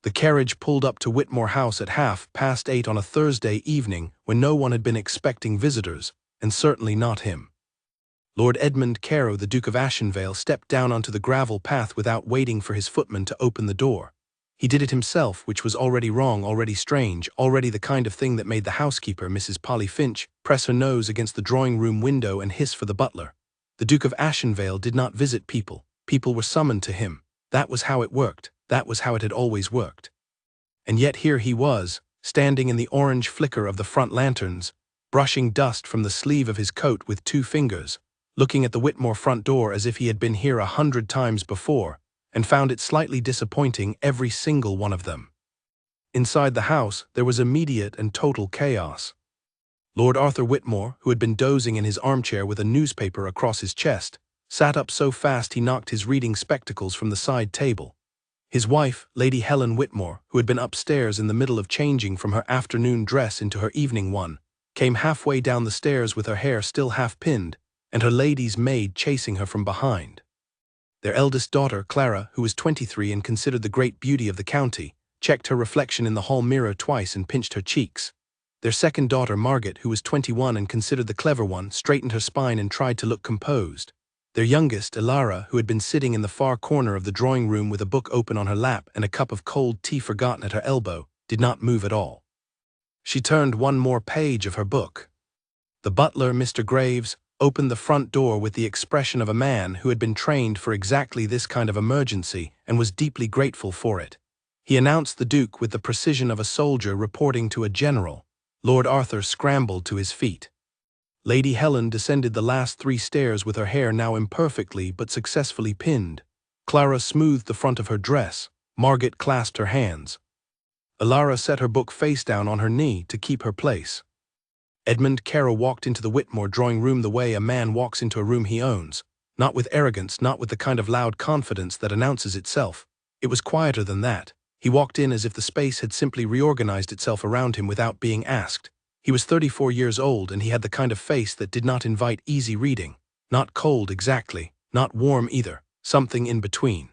The carriage pulled up to Whitmore House at 8:30 on a Thursday evening when no one had been expecting visitors, and certainly not him. Lord Edmund Carew, the Duke of Ashenvale, stepped down onto the gravel path without waiting for his footman to open the door. He did it himself, which was already wrong, already strange, already the kind of thing that made the housekeeper, Mrs. Polly Finch, press her nose against the drawing-room window and hiss for the butler. The Duke of Ashenvale did not visit people. People were summoned to him. That was how it worked. That was how it had always worked. And yet here he was, standing in the orange flicker of the front lanterns, brushing dust from the sleeve of his coat with 2 fingers, looking at the Whitmore front door as if he had been here 100 times before, and found it slightly disappointing, every single one of them. Inside the house, there was immediate and total chaos. Lord Arthur Whitmore, who had been dozing in his armchair with a newspaper across his chest, sat up so fast he knocked his reading spectacles from the side table. His wife, Lady Helen Whitmore, who had been upstairs in the middle of changing from her afternoon dress into her evening one, came halfway down the stairs with her hair still half-pinned, and her lady's maid chasing her from behind. Their eldest daughter, Clara, who was 23 and considered the great beauty of the county, checked her reflection in the hall mirror twice and pinched her cheeks. Their second daughter, Margaret, who was 21 and considered the clever one, straightened her spine and tried to look composed. Their youngest, Elara, who had been sitting in the far corner of the drawing-room with a book open on her lap and a cup of cold tea forgotten at her elbow, did not move at all. She turned one more page of her book. The butler, Mr. Graves, opened the front door with the expression of a man who had been trained for exactly this kind of emergency and was deeply grateful for it. He announced the Duke with the precision of a soldier reporting to a general. Lord Arthur scrambled to his feet. Lady Helen descended the last 3 stairs with her hair now imperfectly but successfully pinned. Clara smoothed the front of her dress. Margaret clasped her hands. Elara set her book face down on her knee to keep her place. Edmund Carew walked into the Whitmore drawing-room the way a man walks into a room he owns, not with arrogance, not with the kind of loud confidence that announces itself. It was quieter than that. He walked in as if the space had simply reorganized itself around him without being asked. He was 34 years old, and he had the kind of face that did not invite easy reading. Not cold exactly, not warm either, something in between.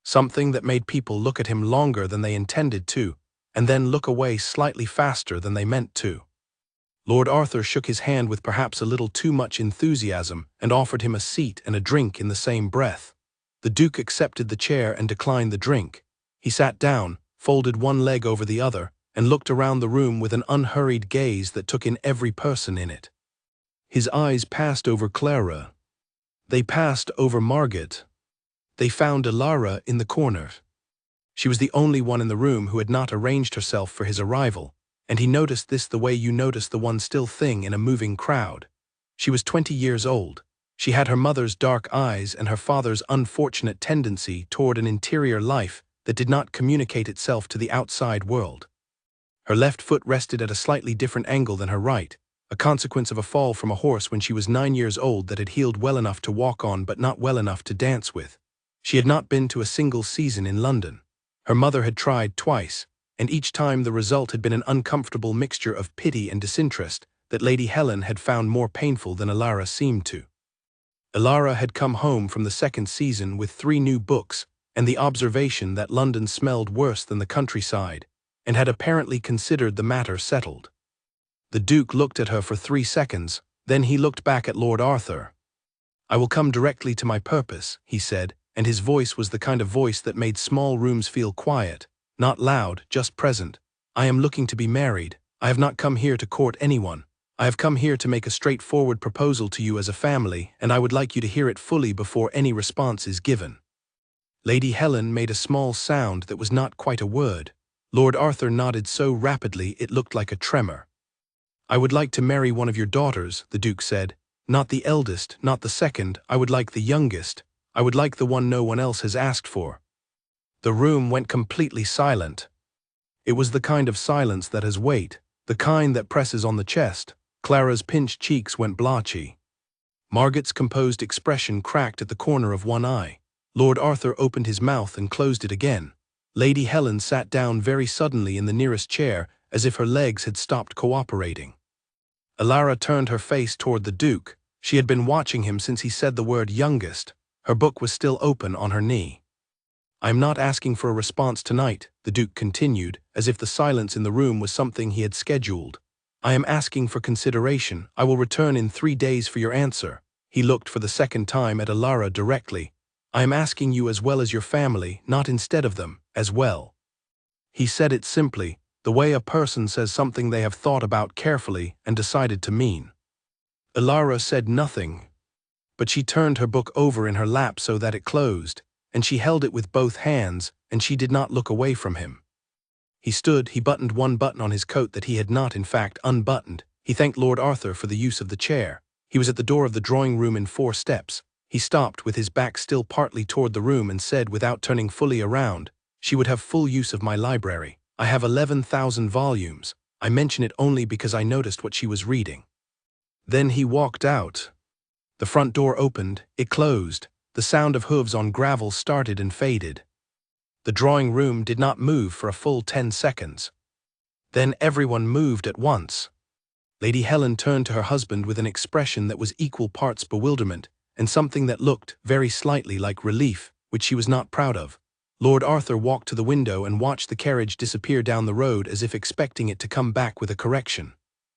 Something that made people look at him longer than they intended to, and then look away slightly faster than they meant to. Lord Arthur shook his hand with perhaps a little too much enthusiasm and offered him a seat and a drink in the same breath. The Duke accepted the chair and declined the drink. He sat down, folded one leg over the other, and looked around the room with an unhurried gaze that took in every person in it. His eyes passed over Clara. They passed over Margaret. They found Elara in the corner. She was the only one in the room who had not arranged herself for his arrival, and he noticed this the way you notice the one still thing in a moving crowd. She was 20 years old. She had her mother's dark eyes and her father's unfortunate tendency toward an interior life that did not communicate itself to the outside world. Her left foot rested at a slightly different angle than her right, a consequence of a fall from a horse when she was 9 years old that had healed well enough to walk on but not well enough to dance with. She had not been to a single season in London. Her mother had tried twice, and each time the result had been an uncomfortable mixture of pity and disinterest that Lady Helen had found more painful than Elara seemed to. Elara had come home from the 2nd season with 3 new books and the observation that London smelled worse than the countryside, and had apparently considered the matter settled. The Duke looked at her for 3 seconds, then he looked back at Lord Arthur. "I will come directly to my purpose," he said, and his voice was the kind of voice that made small rooms feel quiet, not loud, just present. "I am looking to be married. I have not come here to court anyone. I have come here to make a straightforward proposal to you as a family, and I would like you to hear it fully before any response is given." Lady Helen made a small sound that was not quite a word. Lord Arthur nodded so rapidly it looked like a tremor. "I would like to marry one of your daughters," the Duke said. "Not the eldest, not the second. I would like the youngest. I would like the one no one else has asked for." The room went completely silent. It was the kind of silence that has weight, the kind that presses on the chest. Clara's pinched cheeks went blotchy. Margaret's composed expression cracked at the corner of one eye. Lord Arthur opened his mouth and closed it again. Lady Helen sat down very suddenly in the nearest chair, as if her legs had stopped cooperating. Elara turned her face toward the Duke. She had been watching him since he said the word youngest. Her book was still open on her knee. "I am not asking for a response tonight," the Duke continued, as if the silence in the room was something he had scheduled. "I am asking for consideration. I will return in 3 days for your answer." He looked for the second time at Alara directly. "I am asking you as well as your family, not instead of them, as well." He said it simply, the way a person says something they have thought about carefully and decided to mean. Alara said nothing, but she turned her book over in her lap so that it closed, and she held it with both hands, and she did not look away from him. He stood, he buttoned one button on his coat that he had not in fact unbuttoned. He thanked Lord Arthur for the use of the chair. He was at the door of the drawing room in 4 steps. He stopped with his back still partly toward the room and said without turning fully around, "She would have full use of my library. I have 11,000 volumes. I mention it only because I noticed what she was reading." Then he walked out. The front door opened, it closed, the sound of hooves on gravel started and faded. The drawing room did not move for a full 10 seconds. Then everyone moved at once. Lady Helen turned to her husband with an expression that was equal parts bewilderment and something that looked, very slightly, like relief, which she was not proud of. Lord Arthur walked to the window and watched the carriage disappear down the road as if expecting it to come back with a correction.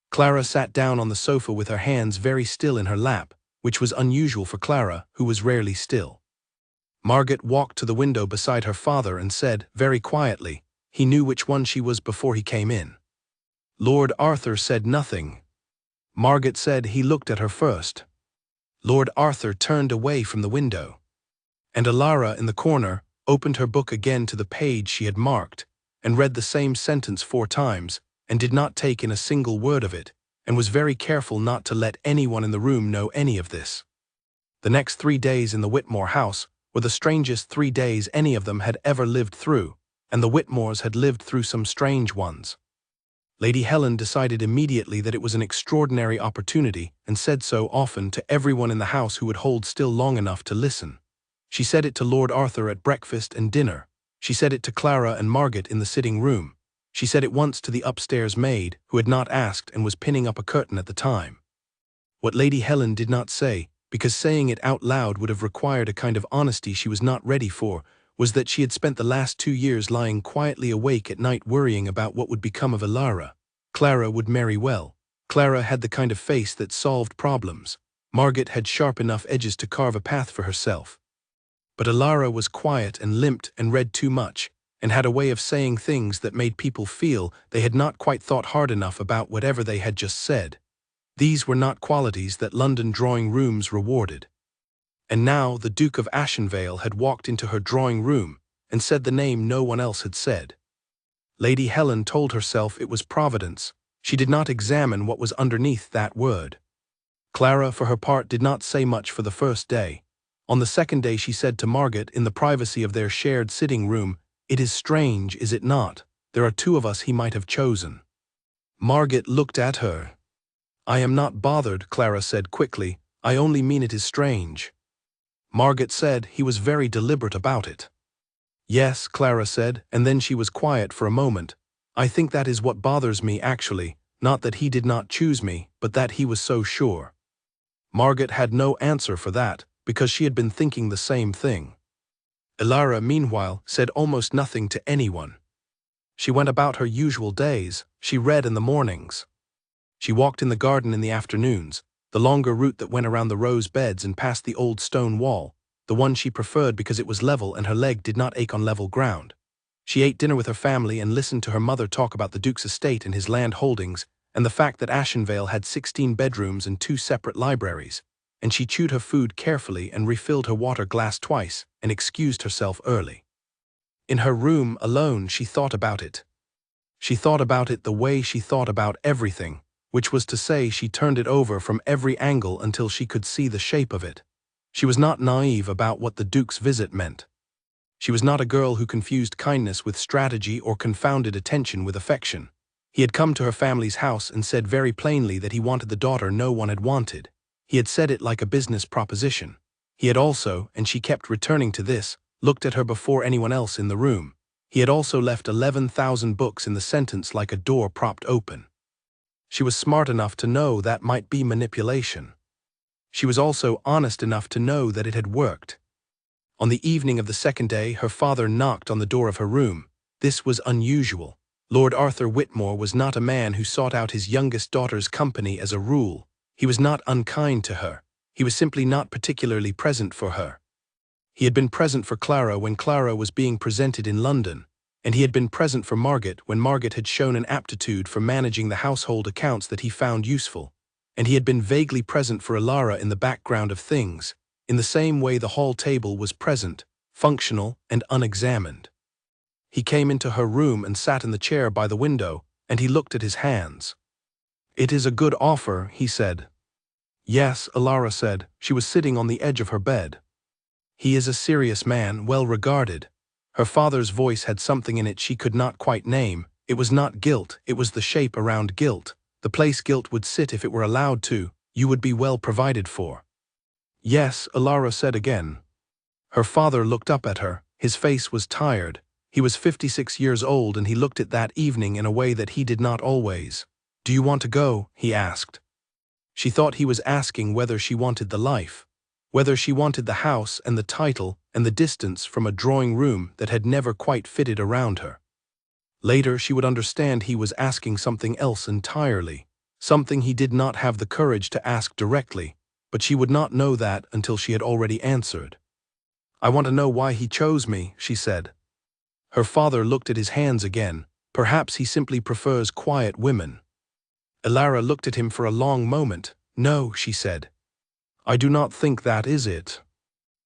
Clara sat down on the sofa with her hands very still in her lap, which was unusual for Clara, who was rarely still. Margaret walked to the window beside her father and said, very quietly, he knew which one she was before he came in. Lord Arthur said nothing. Margaret said he looked at her first. Lord Arthur turned away from the window. And Alara, in the corner, opened her book again to the page she had marked, and read the same sentence 4 times, and did not take in a single word of it, and was very careful not to let anyone in the room know any of this. The next 3 days in the Whitmore house were the strangest 3 days any of them had ever lived through, and the Whitmores had lived through some strange ones. Lady Helen decided immediately that it was an extraordinary opportunity, and said so often to everyone in the house who would hold still long enough to listen. She said it to Lord Arthur at breakfast and dinner. She said it to Clara and Margaret in the sitting room. She said it once to the upstairs maid, who had not asked and was pinning up a curtain at the time. What Lady Helen did not say, because saying it out loud would have required a kind of honesty she was not ready for, was that she had spent the last 2 years lying quietly awake at night worrying about what would become of Alara. Clara would marry well. Clara had the kind of face that solved problems. Margaret had sharp enough edges to carve a path for herself. But Alara was quiet and limped and read too much, and had a way of saying things that made people feel they had not quite thought hard enough about whatever they had just said. These were not qualities that London drawing rooms rewarded. And now the Duke of Ashenvale had walked into her drawing room and said the name no one else had said. Lady Helen told herself it was Providence. She did not examine what was underneath that word. Clara, for her part, did not say much for the first day. On the second day she said to Margaret in the privacy of their shared sitting room, "It is strange, is it not? There are 2 of us he might have chosen." Margaret looked at her. "I am not bothered," Clara said quickly. "I only mean it is strange." Margaret said he was very deliberate about it. "Yes," Clara said, and then she was quiet for a moment. "I think that is what bothers me actually, not that he did not choose me, but that he was so sure." Margaret had no answer for that, because she had been thinking the same thing. Alara, meanwhile, said almost nothing to anyone. She went about her usual days. She read in the mornings. She walked in the garden in the afternoons, the longer route that went around the rose beds and past the old stone wall, the one she preferred because it was level and her leg did not ache on level ground. She ate dinner with her family and listened to her mother talk about the Duke's estate and his land holdings, and the fact that Ashenvale had 16 bedrooms and 2 separate libraries, and she chewed her food carefully and refilled her water glass twice and excused herself early. In her room alone she thought about it. She thought about it the way she thought about everything, which was to say she turned it over from every angle until she could see the shape of it. She was not naive about what the Duke's visit meant. She was not a girl who confused kindness with strategy or confounded attention with affection. He had come to her family's house and said very plainly that he wanted the daughter no one had wanted. He had said it like a business proposition. He had also, and she kept returning to this, looked at her before anyone else in the room. He had also left 11,000 books in the sentence like a door propped open. She was smart enough to know that might be manipulation. She was also honest enough to know that it had worked. On the evening of the second day, her father knocked on the door of her room. This was unusual. Lord Arthur Whitmore was not a man who sought out his youngest daughter's company as a rule. He was not unkind to her. He was simply not particularly present for her. He had been present for Clara when Clara was being presented in London, and he had been present for Margaret when Margaret had shown an aptitude for managing the household accounts that he found useful, and he had been vaguely present for Alara in the background of things, in the same way the hall table was present, functional and unexamined. He came into her room and sat in the chair by the window, and he looked at his hands. "It is a good offer," he said. "Yes," Alara said. She was sitting on the edge of her bed. "He is a serious man, well regarded." Her father's voice had something in it she could not quite name. It was not guilt, it was the shape around guilt. The place guilt would sit if it were allowed to. "You would be well provided for." "Yes," Alara said again. Her father looked up at her. His face was tired. He was 56 years old, and he looked at that evening in a way that he did not always. "Do you want to go?" he asked. She thought he was asking whether she wanted the life, whether she wanted the house and the title and the distance from a drawing room that had never quite fitted around her. Later she would understand he was asking something else entirely, something he did not have the courage to ask directly, but she would not know that until she had already answered. "I want to know why he chose me," she said. Her father looked at his hands again. Perhaps he simply prefers quiet women. Alara looked at him for a long moment. "No," she said. "I do not think that is it."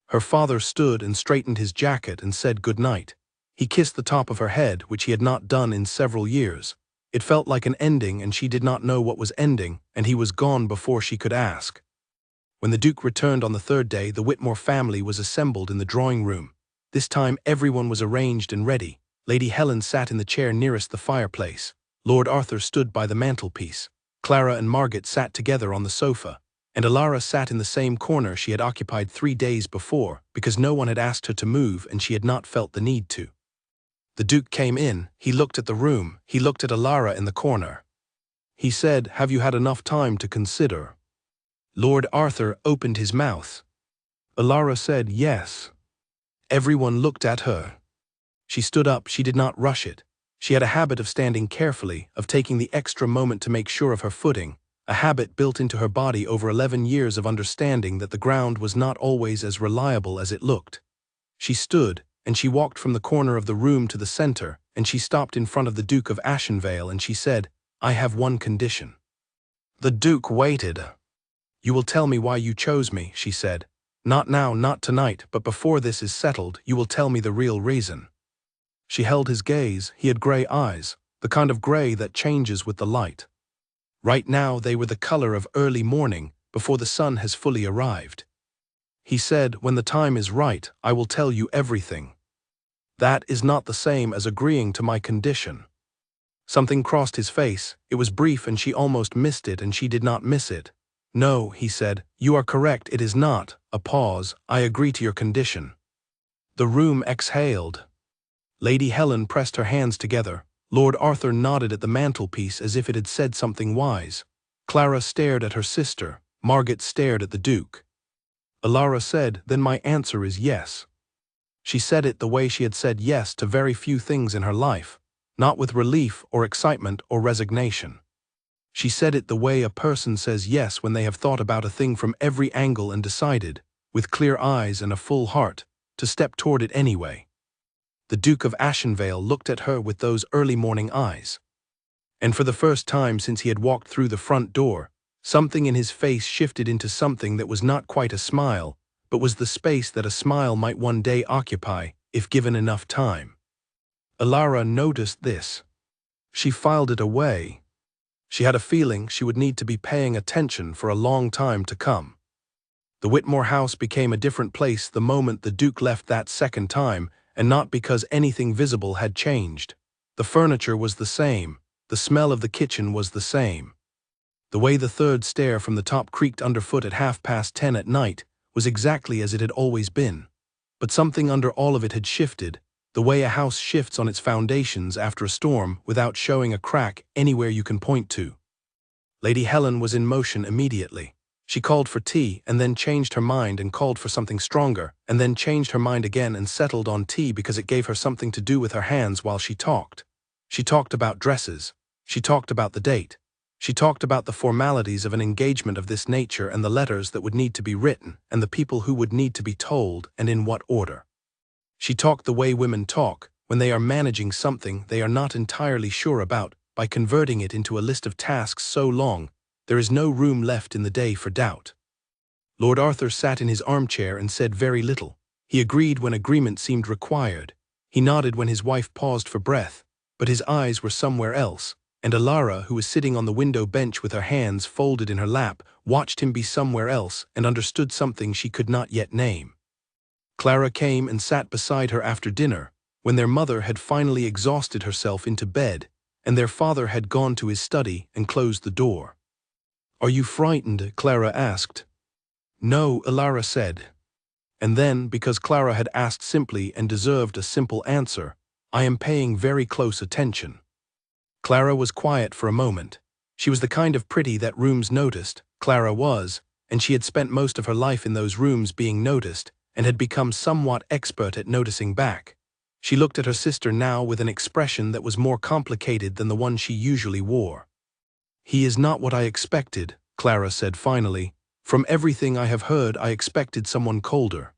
Her father stood and straightened his jacket and said good night. He kissed the top of her head, which he had not done in several years. It felt like an ending, and she did not know what was ending, and he was gone before she could ask. When the Duke returned on the third day, the Whitmore family was assembled in the drawing room. This time everyone was arranged and ready. Lady Helen sat in the chair nearest the fireplace. Lord Arthur stood by the mantelpiece. Clara and Margaret sat together on the sofa, and Alara sat in the same corner she had occupied 3 days before, because no one had asked her to move and she had not felt the need to. The Duke came in. He looked at the room. He looked at Alara in the corner. He said, "Have you had enough time to consider?" Lord Arthur opened his mouth. Alara said yes. Everyone looked at her. She stood up. She did not rush it. She had a habit of standing carefully, of taking the extra moment to make sure of her footing, a habit built into her body over 11 years of understanding that the ground was not always as reliable as it looked. She stood, and she walked from the corner of the room to the center, and she stopped in front of the Duke of Ashenvale, and she said, "I have one condition." The Duke waited. "You will tell me why you chose me," she said. "Not now, not tonight, but before this is settled, you will tell me the real reason." She held his gaze. He had gray eyes, the kind of gray that changes with the light. Right now they were the color of early morning, before the sun has fully arrived. He said, "When the time is right, I will tell you everything." "That is not the same as agreeing to my condition." Something crossed his face. It was brief and she almost missed it, and she did not miss it. "No," he said, "you are correct, it is not." A pause. "I agree to your condition." The room exhaled. Lady Helen pressed her hands together. Lord Arthur nodded at the mantelpiece as if it had said something wise. Clara stared at her sister. Margaret stared at the Duke. Alara said, "Then my answer is yes." She said it the way she had said yes to very few things in her life, not with relief or excitement or resignation. She said it the way a person says yes when they have thought about a thing from every angle and decided, with clear eyes and a full heart, to step toward it anyway. The Duke of Ashenvale looked at her with those early morning eyes. And for the first time since he had walked through the front door, something in his face shifted into something that was not quite a smile, but was the space that a smile might one day occupy, if given enough time. Alara noticed this. She filed it away. She had a feeling she would need to be paying attention for a long time to come. The Whitmore house became a different place the moment the Duke left that second time, and not because anything visible had changed. The furniture was the same. The smell of the kitchen was the same. The way the third stair from the top creaked underfoot at 10:30 at night was exactly as it had always been. But something under all of it had shifted, the way a house shifts on its foundations after a storm without showing a crack anywhere you can point to. Lady Helen was in motion immediately. She called for tea and then changed her mind and called for something stronger, and then changed her mind again and settled on tea because it gave her something to do with her hands while she talked. She talked about dresses. She talked about the date. She talked about the formalities of an engagement of this nature and the letters that would need to be written and the people who would need to be told and in what order. She talked the way women talk when they are managing something they are not entirely sure about by converting it into a list of tasks so long there is no room left in the day for doubt. Lord Arthur sat in his armchair and said very little. He agreed when agreement seemed required. He nodded when his wife paused for breath, but his eyes were somewhere else, and Alara, who was sitting on the window bench with her hands folded in her lap, watched him be somewhere else and understood something she could not yet name. Clara came and sat beside her after dinner, when their mother had finally exhausted herself into bed, and their father had gone to his study and closed the door. "Are you frightened?" Clara asked. "No," Alara said. And then, because Clara had asked simply and deserved a simple answer, "I am paying very close attention." Clara was quiet for a moment. She was the kind of pretty that rooms noticed, Clara was, and she had spent most of her life in those rooms being noticed, and had become somewhat expert at noticing back. She looked at her sister now with an expression that was more complicated than the one she usually wore. "He is not what I expected," Clara said finally. "From everything I have heard, I expected someone colder."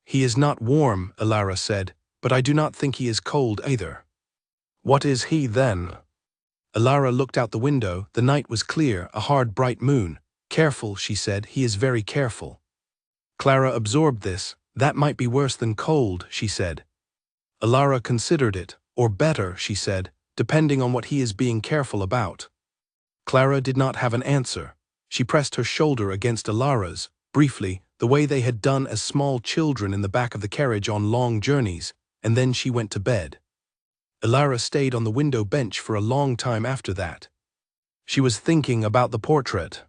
"He is not warm," Alara said, "but I do not think he is cold either." "What is he then?" Alara looked out the window. The night was clear, a hard bright moon. "Careful," she said, "he is very careful." Clara absorbed this. "That might be worse than cold," she said. Alara considered it, or better, she said, depending on what he is being careful about. Clara did not have an answer. She pressed her shoulder against Alara's, briefly, the way they had done as small children in the back of the carriage on long journeys, and then she went to bed. Alara stayed on the window bench for a long time after that. She was thinking about the portrait.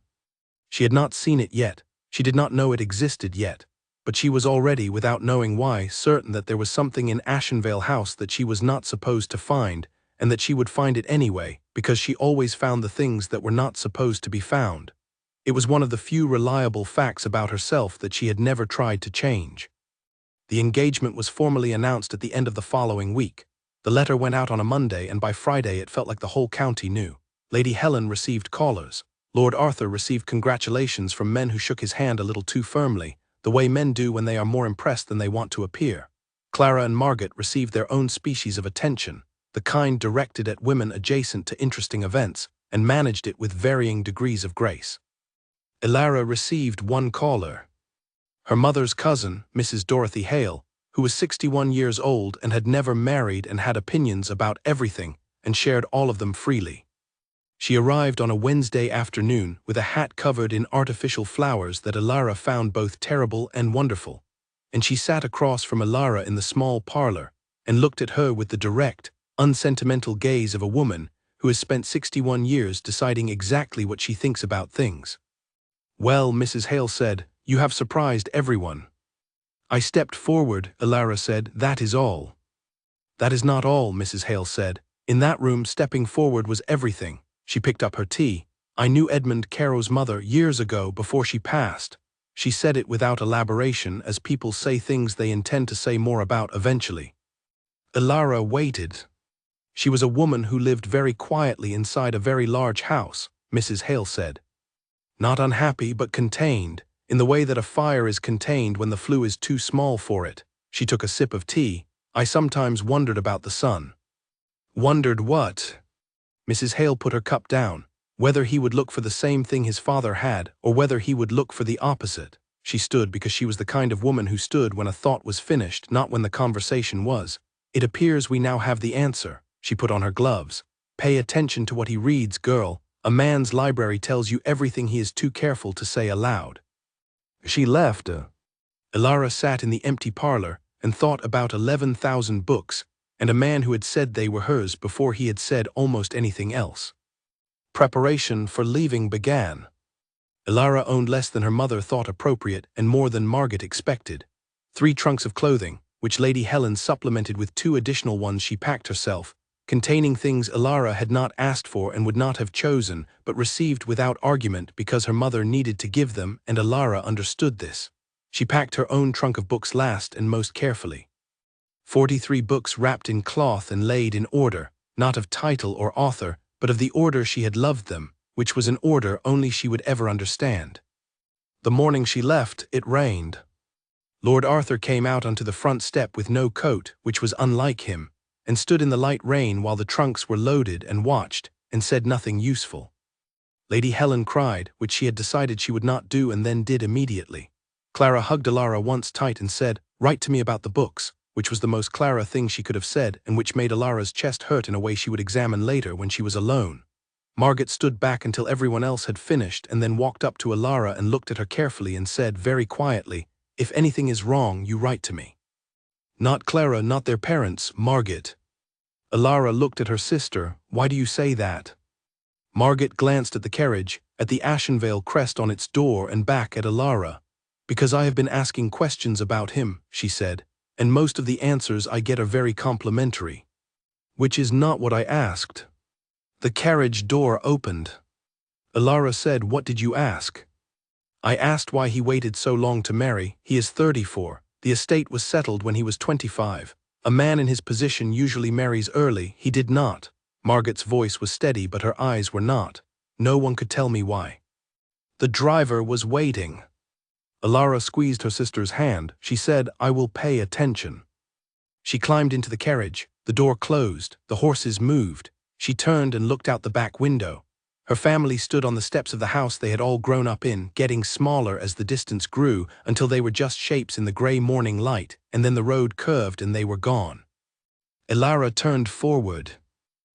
She had not seen it yet. She did not know it existed yet. But she was already, without knowing why, certain that there was something in Ashenvale House that she was not supposed to find, and that she would find it anyway, because she always found the things that were not supposed to be found. It was one of the few reliable facts about herself that she had never tried to change. The engagement was formally announced at the end of the following week. The letter went out on a Monday, and by Friday it felt like the whole county knew. Lady Helen received callers. Lord Arthur received congratulations from men who shook his hand a little too firmly, the way men do when they are more impressed than they want to appear. Clara and Margaret received their own species of attention, the kind directed at women adjacent to interesting events, and managed it with varying degrees of grace. Alara received one caller. Her mother's cousin, Mrs. Dorothy Hale, who was 61 years old and had never married and had opinions about everything and shared all of them freely. She arrived on a Wednesday afternoon with a hat covered in artificial flowers that Alara found both terrible and wonderful, and she sat across from Alara in the small parlor and looked at her with the direct, unsentimental gaze of a woman who has spent 61 years deciding exactly what she thinks about things. "Well," Mrs. Hale said, "you have surprised everyone." "I stepped forward," Alara said, "that is all." "That is not all," Mrs. Hale said. "In that room, stepping forward was everything." She picked up her tea. "I knew Edmund Caro's mother years ago before she passed." She said it without elaboration, as people say things they intend to say more about eventually. Alara waited. "She was a woman who lived very quietly inside a very large house," Mrs. Hale said. "Not unhappy, but contained, in the way that a fire is contained when the flue is too small for it." She took a sip of tea. "I sometimes wondered about the son." "Wondered what?" Mrs. Hale put her cup down. "Whether he would look for the same thing his father had, or whether he would look for the opposite." She stood because she was the kind of woman who stood when a thought was finished, not when the conversation was. "It appears we now have the answer." She put on her gloves. "Pay attention to what he reads, girl. A man's library tells you everything he is too careful to say aloud." She left. Alara sat in the empty parlor and thought about 11,000 books, and a man who had said they were hers before he had said almost anything else. Preparation for leaving began. Alara owned less than her mother thought appropriate and more than Margaret expected. 3 trunks of clothing, which Lady Helen supplemented with 2 additional ones she packed herself, containing things Ilara had not asked for and would not have chosen, but received without argument because her mother needed to give them, and Ilara understood this. She packed her own trunk of books last and most carefully. 43 books wrapped in cloth and laid in order, not of title or author, but of the order she had loved them, which was an order only she would ever understand. The morning she left, it rained. Lord Arthur came out onto the front step with no coat, which was unlike him, and stood in the light rain while the trunks were loaded and watched, and said nothing useful. Lady Helen cried, which she had decided she would not do and then did immediately. Clara hugged Ilara once tight and said, "Write to me about the books," which was the most Clara thing she could have said and which made Ilara's chest hurt in a way she would examine later when she was alone. Margaret stood back until everyone else had finished and then walked up to Ilara and looked at her carefully and said very quietly, "If anything is wrong, you write to me." "Not Clara, not their parents, Margaret." Ilara looked at her sister. "Why do you say that?" Margaret glanced at the carriage, at the Ashenvale crest on its door and back at Ilara. "Because I have been asking questions about him," she said, "and most of the answers I get are very complimentary." "Which is not what I asked." The carriage door opened. Ilara said, "What did you ask?" "I asked why he waited so long to marry. He is 34. The estate was settled when he was 25. A man in his position usually marries early. He did not." Margaret's voice was steady, but her eyes were not. "No one could tell me why." "The driver was waiting." Ilara squeezed her sister's hand. She said, "I will pay attention." She climbed into the carriage. The door closed. The horses moved. She turned and looked out the back window. Her family stood on the steps of the house they had all grown up in, getting smaller as the distance grew until they were just shapes in the gray morning light, and then the road curved and they were gone. Ilara turned forward.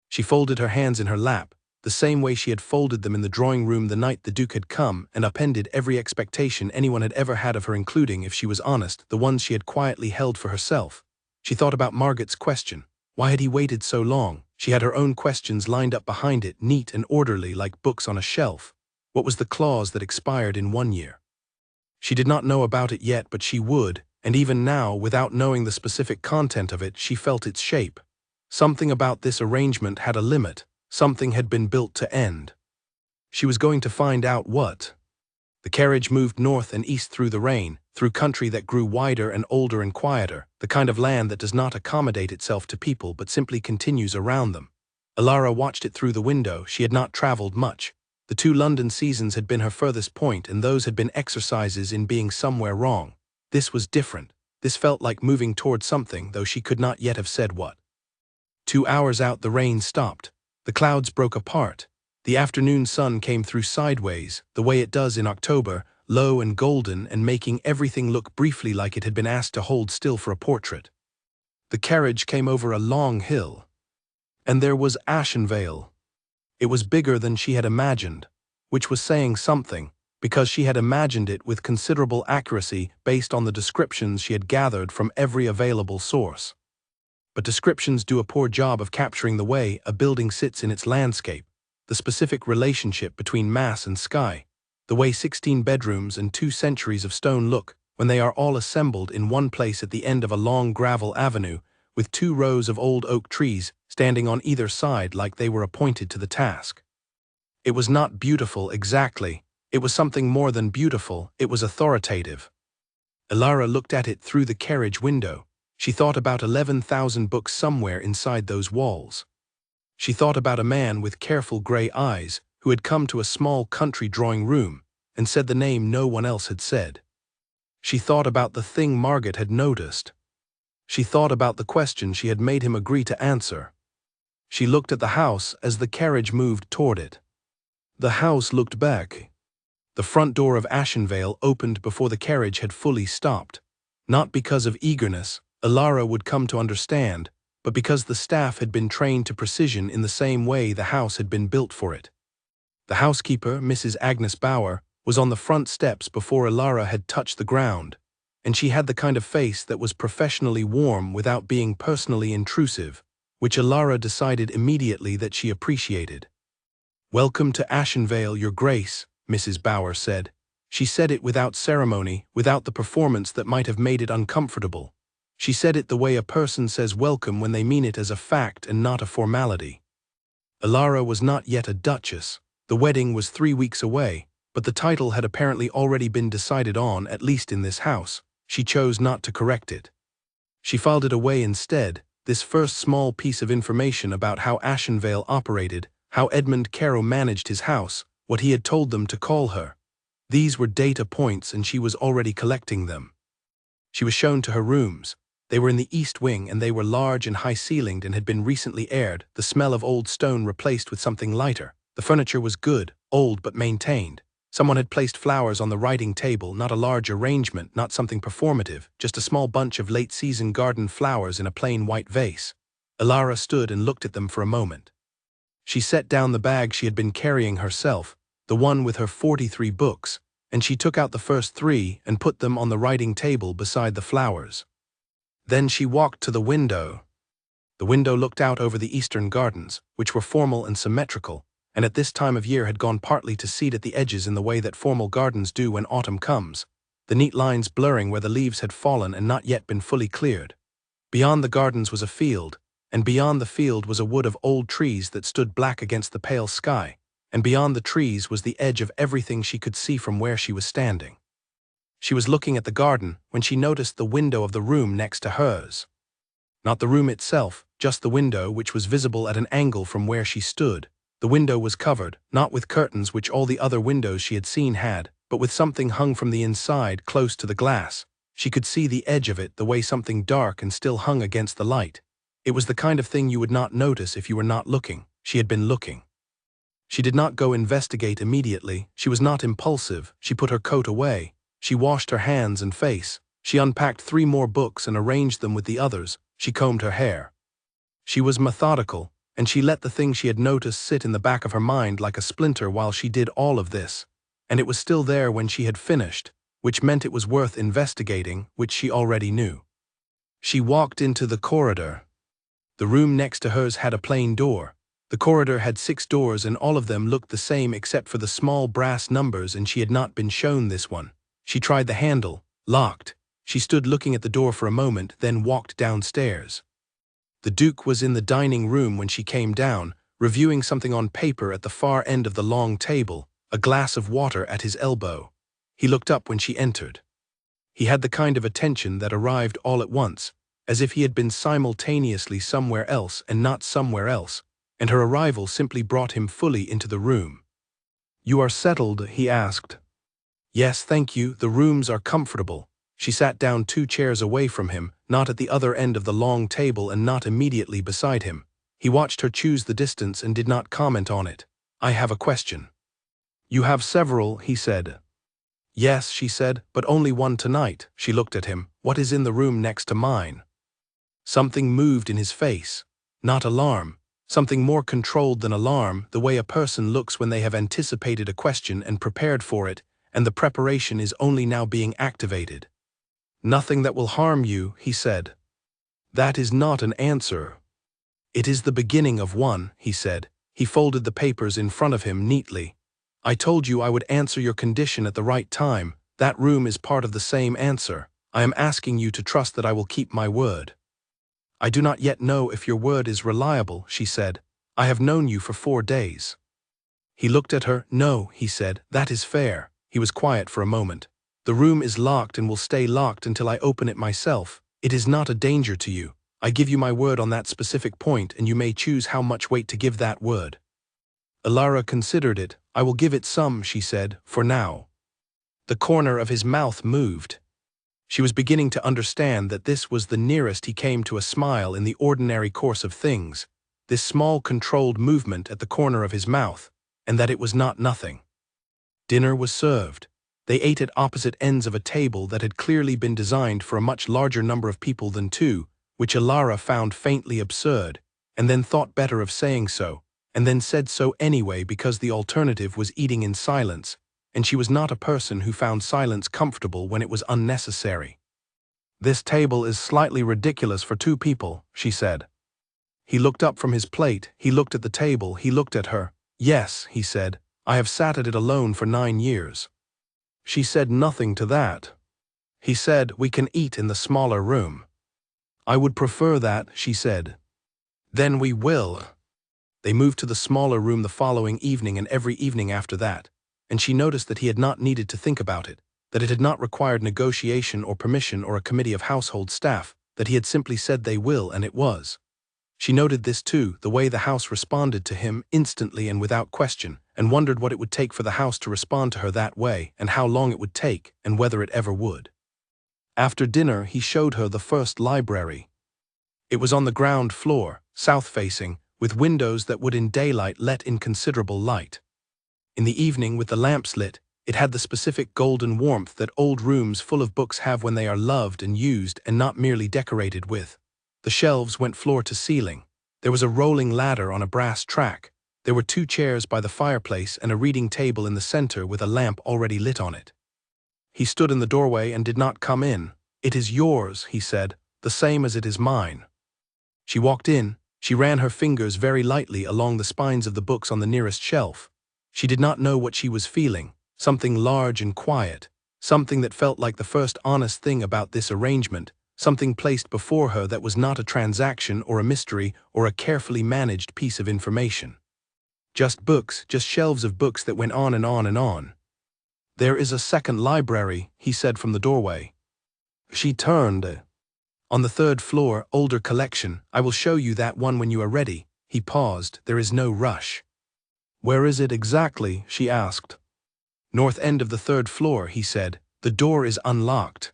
She folded her hands in her lap, the same way she had folded them in the drawing room the night the Duke had come, and upended every expectation anyone had ever had of her, including, if she was honest, the ones she had quietly held for herself. She thought about Margaret's question. Why had he waited so long? She had her own questions lined up behind it, neat and orderly like books on a shelf. What was the clause that expired in 1 year? She did not know about it yet, but she would, and even now, without knowing the specific content of it, she felt its shape. Something about this arrangement had a limit. Something had been built to end. She was going to find out what. The carriage moved north and east through the rain, through country that grew wider and older and quieter, the kind of land that does not accommodate itself to people but simply continues around them. Ilara watched it through the window. She had not traveled much. The 2 London seasons had been her furthest point, and those had been exercises in being somewhere wrong. This was different. This felt like moving toward something, though she could not yet have said what. 2 hours out, the rain stopped. The clouds broke apart. The afternoon sun came through sideways, the way it does in October, low and golden and making everything look briefly like it had been asked to hold still for a portrait. The carriage came over a long hill. And there was Ashenvale. It was bigger than she had imagined, which was saying something, because she had imagined it with considerable accuracy based on the descriptions she had gathered from every available source. But descriptions do a poor job of capturing the way a building sits in its landscape, the specific relationship between mass and sky, the way 16 bedrooms and 2 centuries of stone look when they are all assembled in one place at the end of a long gravel avenue with 2 rows of old oak trees standing on either side like they were appointed to the task. It was not beautiful exactly. It was something more than beautiful. It was authoritative. Ilara looked at it through the carriage window. She thought about 11,000 books somewhere inside those walls. She thought about a man with careful gray eyes who had come to a small country drawing room and said the name no one else had said. She thought about the thing Margaret had noticed. She thought about the question she had made him agree to answer. She looked at the house as the carriage moved toward it. The house looked back. The front door of Ashenvale opened before the carriage had fully stopped. Not because of eagerness, Ilara would come to understand, but because the staff had been trained to precision in the same way the house had been built for it. The housekeeper, Mrs. Agnes Bower, was on the front steps before Ilara had touched the ground, and she had the kind of face that was professionally warm without being personally intrusive, which Ilara decided immediately that she appreciated. "Welcome to Ashenvale, Your Grace," Mrs. Bower said. She said it without ceremony, without the performance that might have made it uncomfortable. She said it the way a person says welcome when they mean it as a fact and not a formality. Alara was not yet a duchess. The wedding was 3 weeks away, but the title had apparently already been decided on, at least in this house. She chose not to correct it. She filed it away instead, this first small piece of information about how Ashenvale operated, how Edmund Caro managed his house, what he had told them to call her. These were data points and she was already collecting them. She was shown to her rooms. They were in the east wing and they were large and high-ceilinged and had been recently aired, the smell of old stone replaced with something lighter. The furniture was good, old but maintained. Someone had placed flowers on the writing table, not a large arrangement, not something performative, just a small bunch of late-season garden flowers in a plain white vase. Alara stood and looked at them for a moment. She set down the bag she had been carrying herself, the one with her 43 books, and she took out the first 3 and put them on the writing table beside the flowers. Then she walked to the window. The window looked out over the eastern gardens, which were formal and symmetrical, and at this time of year had gone partly to seed at the edges in the way that formal gardens do when autumn comes, the neat lines blurring where the leaves had fallen and not yet been fully cleared. Beyond the gardens was a field, and beyond the field was a wood of old trees that stood black against the pale sky, and beyond the trees was the edge of everything she could see from where she was standing. She was looking at the garden when she noticed the window of the room next to hers. Not the room itself, just the window, which was visible at an angle from where she stood. The window was covered, not with curtains which all the other windows she had seen had, but with something hung from the inside close to the glass. She could see the edge of it the way something dark and still hung against the light. It was the kind of thing you would not notice if you were not looking. She had been looking. She did not go investigate immediately. She was not impulsive. She put her coat away. She washed her hands and face. She unpacked 3 more books and arranged them with the others. She combed her hair. She was methodical, and she let the thing she had noticed sit in the back of her mind like a splinter while she did all of this. And it was still there when she had finished, which meant it was worth investigating, which she already knew. She walked into the corridor. The room next to hers had a plain door. The corridor had 6 doors and all of them looked the same except for the small brass numbers, and she had not been shown this one. She tried the handle, locked. She stood looking at the door for a moment, then walked downstairs. The Duke was in the dining room when she came down, reviewing something on paper at the far end of the long table, a glass of water at his elbow. He looked up when she entered. He had the kind of attention that arrived all at once, as if he had been simultaneously somewhere else and not somewhere else, and her arrival simply brought him fully into the room. "You are settled?" he asked. "Yes, thank you, the rooms are comfortable." She sat down 2 chairs away from him, not at the other end of the long table and not immediately beside him. He watched her choose the distance and did not comment on it. "I have a question." "You have several," he said. "Yes," she said, "but only one tonight." She looked at him. "What is in the room next to mine?" Something moved in his face. Not alarm. Something more controlled than alarm, the way a person looks when they have anticipated a question and prepared for it, and the preparation is only now being activated. "Nothing that will harm you," he said. "That is not an answer." "It is the beginning of one," he said. He folded the papers in front of him neatly. "I told you I would answer your condition at the right time. That room is part of the same answer. I am asking you to trust that I will keep my word." "I do not yet know if your word is reliable," she said. "I have known you for 4 days." He looked at her. "No," he said, "that is fair." He was quiet for a moment. "The room is locked and will stay locked until I open it myself. It is not a danger to you. I give you my word on that specific point, and you may choose how much weight to give that word." Alara considered it. "I will give it some," she said, "for now." The corner of his mouth moved. She was beginning to understand that this was the nearest he came to a smile in the ordinary course of things, this small controlled movement at the corner of his mouth, and that it was not nothing. Dinner was served. They ate at opposite ends of a table that had clearly been designed for a much larger number of people than 2, which Alara found faintly absurd, and then thought better of saying so, and then said so anyway because the alternative was eating in silence, and she was not a person who found silence comfortable when it was unnecessary. "This table is slightly ridiculous for 2 people, she said. He looked up from his plate, he looked at the table, he looked at her. "Yes," he said, "I have sat at it alone for 9 years." She said nothing to that. He said, "We can eat in the smaller room." "I would prefer that," she said. "Then we will." They moved to the smaller room the following evening and every evening after that, and she noticed that he had not needed to think about it, that it had not required negotiation or permission or a committee of household staff, that he had simply said they will and it was. She noted this too, the way the house responded to him instantly and without question, and wondered what it would take for the house to respond to her that way, and how long it would take, and whether it ever would. After dinner, he showed her the first library. It was on the ground floor, south-facing, with windows that would in daylight let in considerable light. In the evening, with the lamps lit, it had the specific golden warmth that old rooms full of books have when they are loved and used and not merely decorated with. The shelves went floor to ceiling. There was a rolling ladder on a brass track. There were 2 chairs by the fireplace and a reading table in the center with a lamp already lit on it. He stood in the doorway and did not come in. "It is yours," he said, "the same as it is mine." She walked in. She ran her fingers very lightly along the spines of the books on the nearest shelf. She did not know what she was feeling, something large and quiet, something that felt like the first honest thing about this arrangement, something placed before her that was not a transaction or a mystery or a carefully managed piece of information. Just books, just shelves of books that went on and on and on. "There is a second library," he said from the doorway. She turned. "On the 3rd floor, older collection. I will show you that one when you are ready." He paused. "There is no rush." "Where is it exactly?" she asked. "North end of the 3rd floor," he said. "The door is unlocked."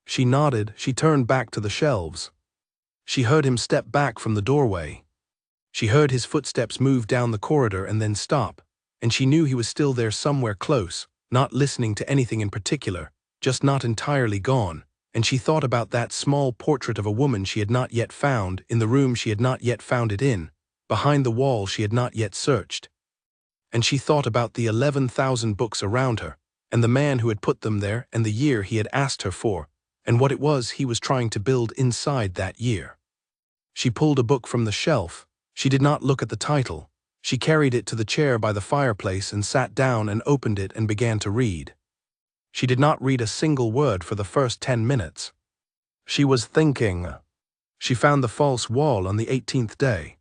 She nodded. She turned back to the shelves. She heard him step back from the doorway. She heard his footsteps move down the corridor and then stop, and she knew he was still there somewhere close, not listening to anything in particular, just not entirely gone, and she thought about that small portrait of a woman she had not yet found, in the room she had not yet found it in, behind the wall she had not yet searched. And she thought about the 11,000 books around her, and the man who had put them there, and the year he had asked her for, and what it was he was trying to build inside that year. She pulled a book from the shelf. She did not look at the title. She carried it to the chair by the fireplace and sat down and opened it and began to read. She did not read a single word for the first 10 minutes. She was thinking. She found the false wall on the 18th day.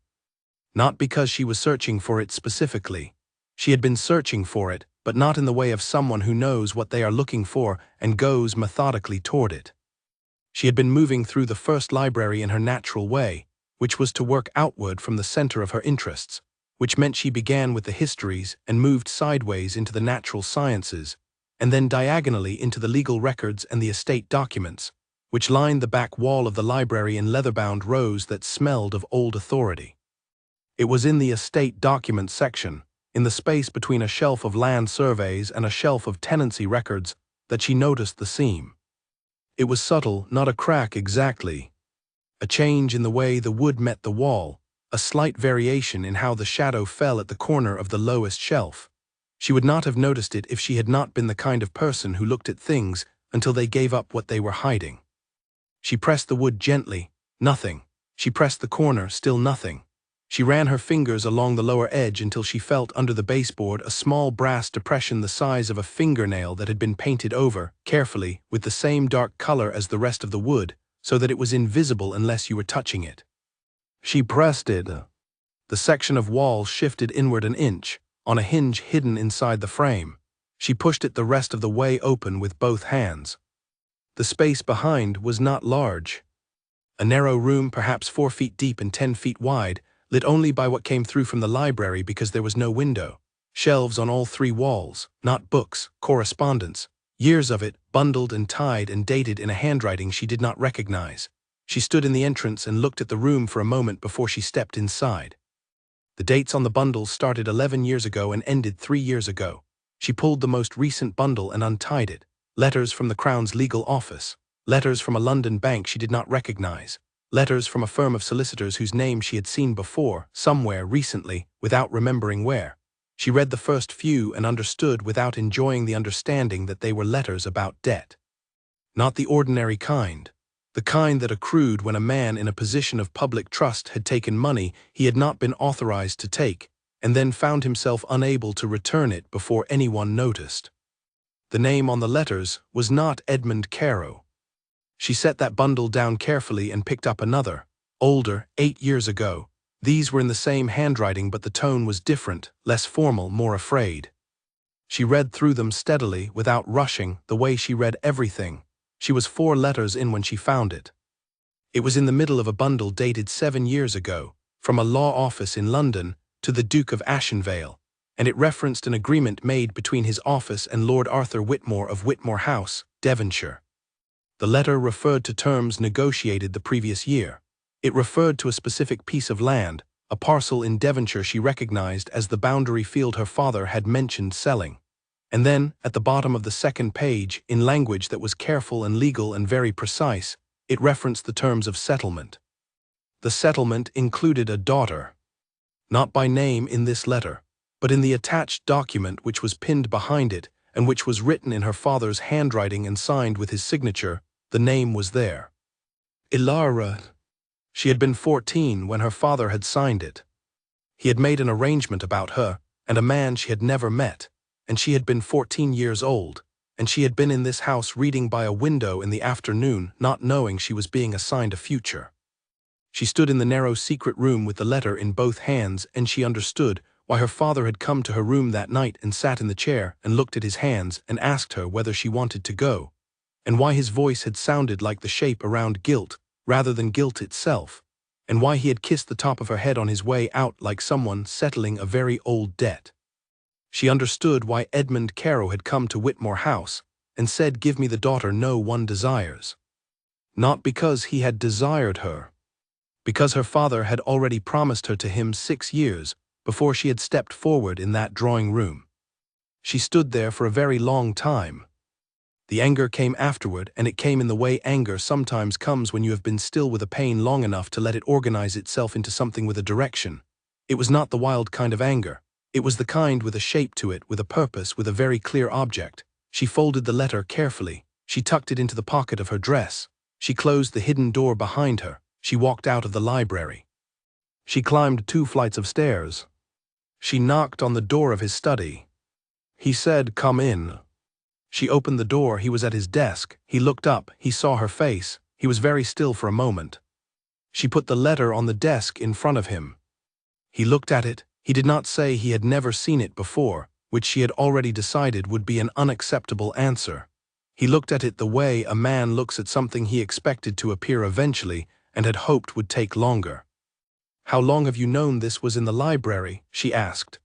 Not because she was searching for it specifically. She had been searching for it, but not in the way of someone who knows what they are looking for and goes methodically toward it. She had been moving through the first library in her natural way, which was to work outward from the center of her interests, which meant she began with the histories and moved sideways into the natural sciences, and then diagonally into the legal records and the estate documents, which lined the back wall of the library in leather-bound rows that smelled of old authority. It was in the estate documents section, in the space between a shelf of land surveys and a shelf of tenancy records, that she noticed the seam. It was subtle, not a crack exactly. A change in the way the wood met the wall, a slight variation in how the shadow fell at the corner of the lowest shelf. She would not have noticed it if she had not been the kind of person who looked at things until they gave up what they were hiding. She pressed the wood gently. Nothing. She pressed the corner, still nothing. She ran her fingers along the lower edge until she felt under the baseboard a small brass depression the size of a fingernail that had been painted over, carefully, with the same dark color as the rest of the wood, so that it was invisible unless you were touching it. She pressed it. The section of wall shifted inward an inch, on a hinge hidden inside the frame. She pushed it the rest of the way open with both hands. The space behind was not large. A narrow room, perhaps 4 feet deep and 10 feet wide, lit only by what came through from the library because there was no window. Shelves on all 3 walls, not books, correspondence. Years of it, bundled and tied and dated in a handwriting she did not recognize. She stood in the entrance and looked at the room for a moment before she stepped inside. The dates on the bundles started 11 years ago and ended 3 years ago. She pulled the most recent bundle and untied it. Letters from the Crown's legal office. Letters from a London bank she did not recognize. Letters from a firm of solicitors whose name she had seen before, somewhere, recently, without remembering where. She read the first few and understood without enjoying the understanding that they were letters about debt. Not the ordinary kind. The kind that accrued when a man in a position of public trust had taken money he had not been authorized to take, and then found himself unable to return it before anyone noticed. The name on the letters was not Edmund Caro. She set that bundle down carefully and picked up another, older, 8 years ago. These were in the same handwriting, but the tone was different, less formal, more afraid. She read through them steadily, without rushing, the way she read everything. She was 4 letters in when she found it. It was in the middle of a bundle dated 7 years ago, from a law office in London to the Duke of Ashenvale, and it referenced an agreement made between his office and Lord Arthur Whitmore of Whitmore House, Devonshire. The letter referred to terms negotiated the previous year. It referred to a specific piece of land, a parcel in Devonshire she recognized as the boundary field her father had mentioned selling. And then, at the bottom of the second page, in language that was careful and legal and very precise, it referenced the terms of settlement. The settlement included a daughter. Not by name in this letter, but in the attached document which was pinned behind it and which was written in her father's handwriting and signed with his signature, the name was there. Ilara. She had been 14 when her father had signed it. He had made an arrangement about her and a man she had never met, and she had been 14 years old, and she had been in this house reading by a window in the afternoon, not knowing she was being assigned a future. She stood in the narrow secret room with the letter in both hands, and she understood why her father had come to her room that night and sat in the chair and looked at his hands and asked her whether she wanted to go, and why his voice had sounded like the shape around guilt rather than guilt itself, and why he had kissed the top of her head on his way out like someone settling a very old debt. She understood why Edmund Caro had come to Whitmore House and said, "Give me the daughter no one desires." Not because he had desired her. Because her father had already promised her to him 6 years before she had stepped forward in that drawing room. She stood there for a very long time. The anger came afterward, and it came in the way anger sometimes comes when you have been still with a pain long enough to let it organize itself into something with a direction. It was not the wild kind of anger. It was the kind with a shape to it, with a purpose, with a very clear object. She folded the letter carefully. She tucked it into the pocket of her dress. She closed the hidden door behind her. She walked out of the library. She climbed 2 flights of stairs. She knocked on the door of his study. He said, "Come in." She opened the door. He was at his desk. He looked up. He saw her face. He was very still for a moment. She put the letter on the desk in front of him. He looked at it. He did not say he had never seen it before, which she had already decided would be an unacceptable answer. He looked at it the way a man looks at something he expected to appear eventually and had hoped would take longer. "How long have you known this was in the library?" she asked.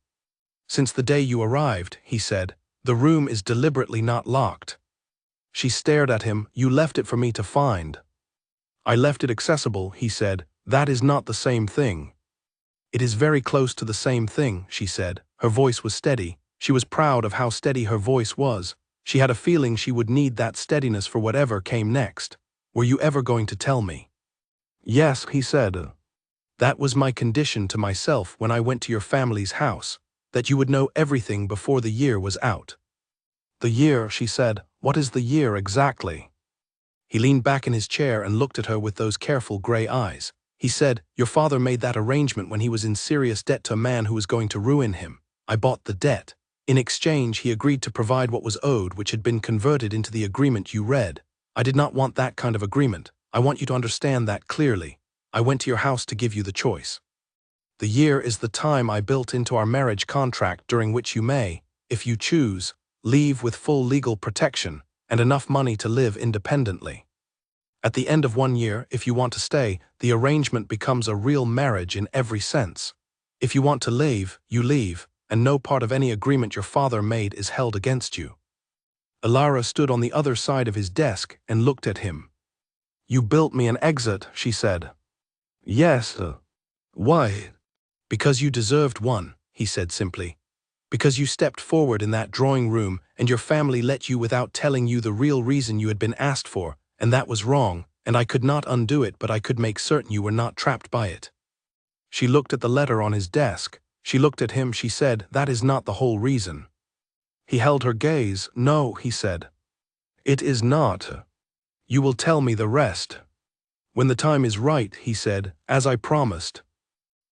"Since the day you arrived," he said. "The room is deliberately not locked." She stared at him. "You left it for me to find." "I left it accessible," he said. "That is not the same thing." "It is very close to the same thing," she said. Her voice was steady. She was proud of how steady her voice was. She had a feeling she would need that steadiness for whatever came next. "Were you ever going to tell me?" "Yes," he said. "That was my condition to myself when I went to your family's house, that you would know everything before the year was out." "The year," she said. "What is the year exactly?" He leaned back in his chair and looked at her with those careful gray eyes. He said, "Your father made that arrangement when he was in serious debt to a man who was going to ruin him. I bought the debt. In exchange, he agreed to provide what was owed, which had been converted into the agreement you read. I did not want that kind of agreement. I want you to understand that clearly. I went to your house to give you the choice. The year is the time I built into our marriage contract during which you may, if you choose, leave with full legal protection and enough money to live independently. At the end of 1 year, if you want to stay, the arrangement becomes a real marriage in every sense. If you want to leave, you leave, and no part of any agreement your father made is held against you." Ilara stood on the other side of his desk and looked at him. "You built me an exit," she said. "Yes. Why?" "Because you deserved one," he said simply. "Because you stepped forward in that drawing room and your family let you without telling you the real reason you had been asked for, and that was wrong, and I could not undo it, but I could make certain you were not trapped by it." She looked at the letter on his desk. She looked at him. She said, "That is not the whole reason." He held her gaze. "No," he said. "It is not. You will tell me the rest." "When the time is right," he said, "as I promised."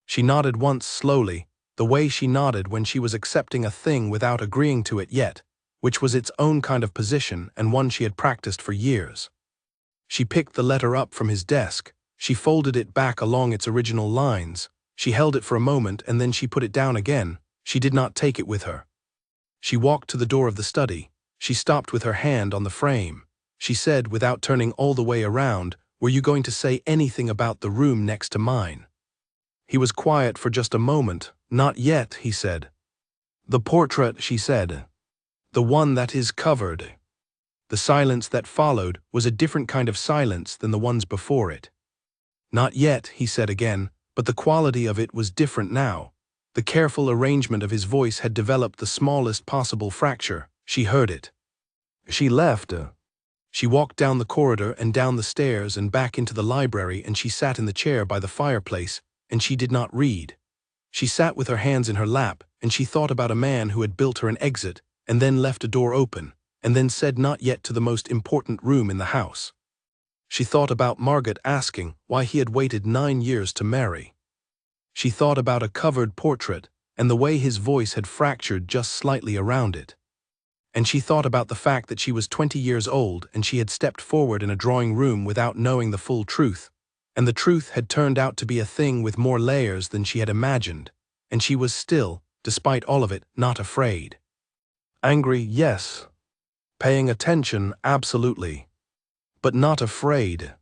She nodded once slowly, the way she nodded when she was accepting a thing without agreeing to it yet, which was its own kind of position and one she had practiced for years. She picked the letter up from his desk. She folded it back along its original lines. She held it for a moment and then she put it down again. She did not take it with her. She walked to the door of the study. She stopped with her hand on the frame. She said, without turning all the way around, "Were you going to say anything about the room next to mine?" He was quiet for just a moment. "Not yet," he said. "The portrait," she said. "The one that is covered." The silence that followed was a different kind of silence than the ones before it. "Not yet," he said again, but the quality of it was different now. The careful arrangement of his voice had developed the smallest possible fracture. She heard it. She left. She walked down the corridor and down the stairs and back into the library, and she sat in the chair by the fireplace, and she did not read. She sat with her hands in her lap, and she thought about a man who had built her an exit, and then left a door open, and then said not yet to the most important room in the house. She thought about Margaret asking why he had waited 9 years to marry. She thought about a covered portrait, and the way his voice had fractured just slightly around it. And she thought about the fact that she was 20 years old and she had stepped forward in a drawing room without knowing the full truth, and the truth had turned out to be a thing with more layers than she had imagined, and she was still, despite all of it, not afraid. Angry, yes. Paying attention, absolutely. But not afraid.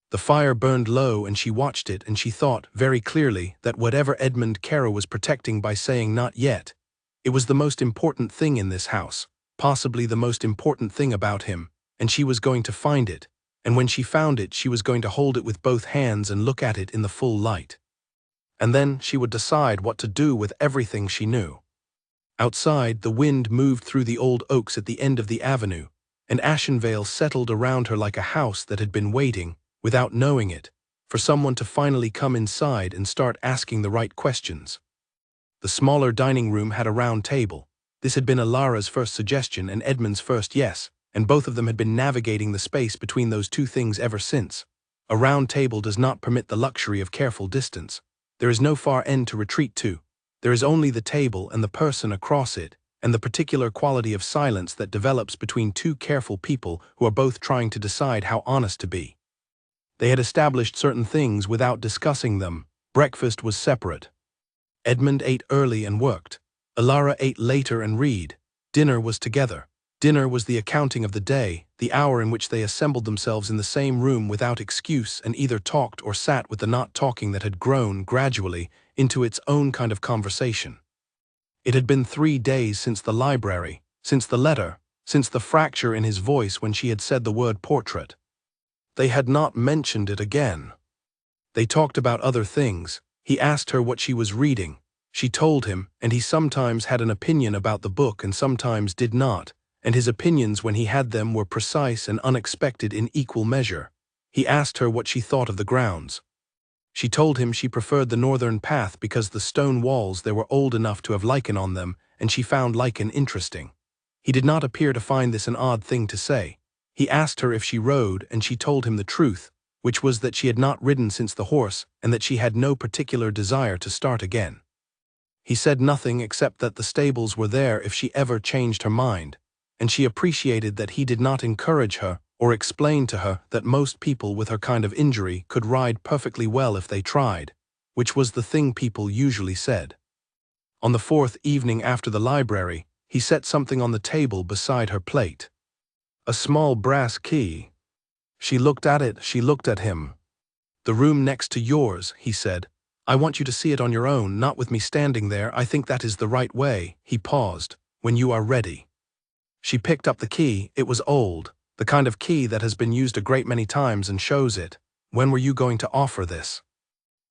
The fire burned low and she watched it, and she thought, very clearly, that whatever Edmund Caro was protecting by saying not yet, it was the most important thing in this house, possibly the most important thing about him, and she was going to find it, and when she found it she was going to hold it with both hands and look at it in the full light. And then she would decide what to do with everything she knew. Outside, the wind moved through the old oaks at the end of the avenue, and Ashenvale settled around her like a house that had been waiting, without knowing it, for someone to finally come inside and start asking the right questions. The smaller dining room had a round table. This had been Alara's first suggestion and Edmund's first yes, and both of them had been navigating the space between those two things ever since. A round table does not permit the luxury of careful distance. There is no far end to retreat to. There is only the table and the person across it, and the particular quality of silence that develops between two careful people who are both trying to decide how honest to be. They had established certain things without discussing them. Breakfast was separate. Edmund ate early and worked. Alara ate later and read. Dinner was together. Dinner was the accounting of the day, the hour in which they assembled themselves in the same room without excuse and either talked or sat with the not talking that had grown, gradually, into its own kind of conversation. It had been 3 days since the library, since the letter, since the fracture in his voice when she had said the word portrait. They had not mentioned it again. They talked about other things. He asked her what she was reading. She told him, and he sometimes had an opinion about the book and sometimes did not, and his opinions when he had them were precise and unexpected in equal measure. He asked her what she thought of the grounds. She told him she preferred the northern path because the stone walls there were old enough to have lichen on them, and she found lichen interesting. He did not appear to find this an odd thing to say. He asked her if she rode, and she told him the truth, which was that she had not ridden since the horse and that she had no particular desire to start again. He said nothing except that the stables were there if she ever changed her mind, and she appreciated that he did not encourage her or explain to her that most people with her kind of injury could ride perfectly well if they tried, which was the thing people usually said. On the 4th evening after the library, he set something on the table beside her plate. A small brass key. She looked at it, she looked at him. "The room next to yours," he said. "I want you to see it on your own, not with me standing there. I think that is the right way." He paused. "When you are ready." She picked up the key. It was old, the kind of key that has been used a great many times, and shows it. "When were you going to offer this?"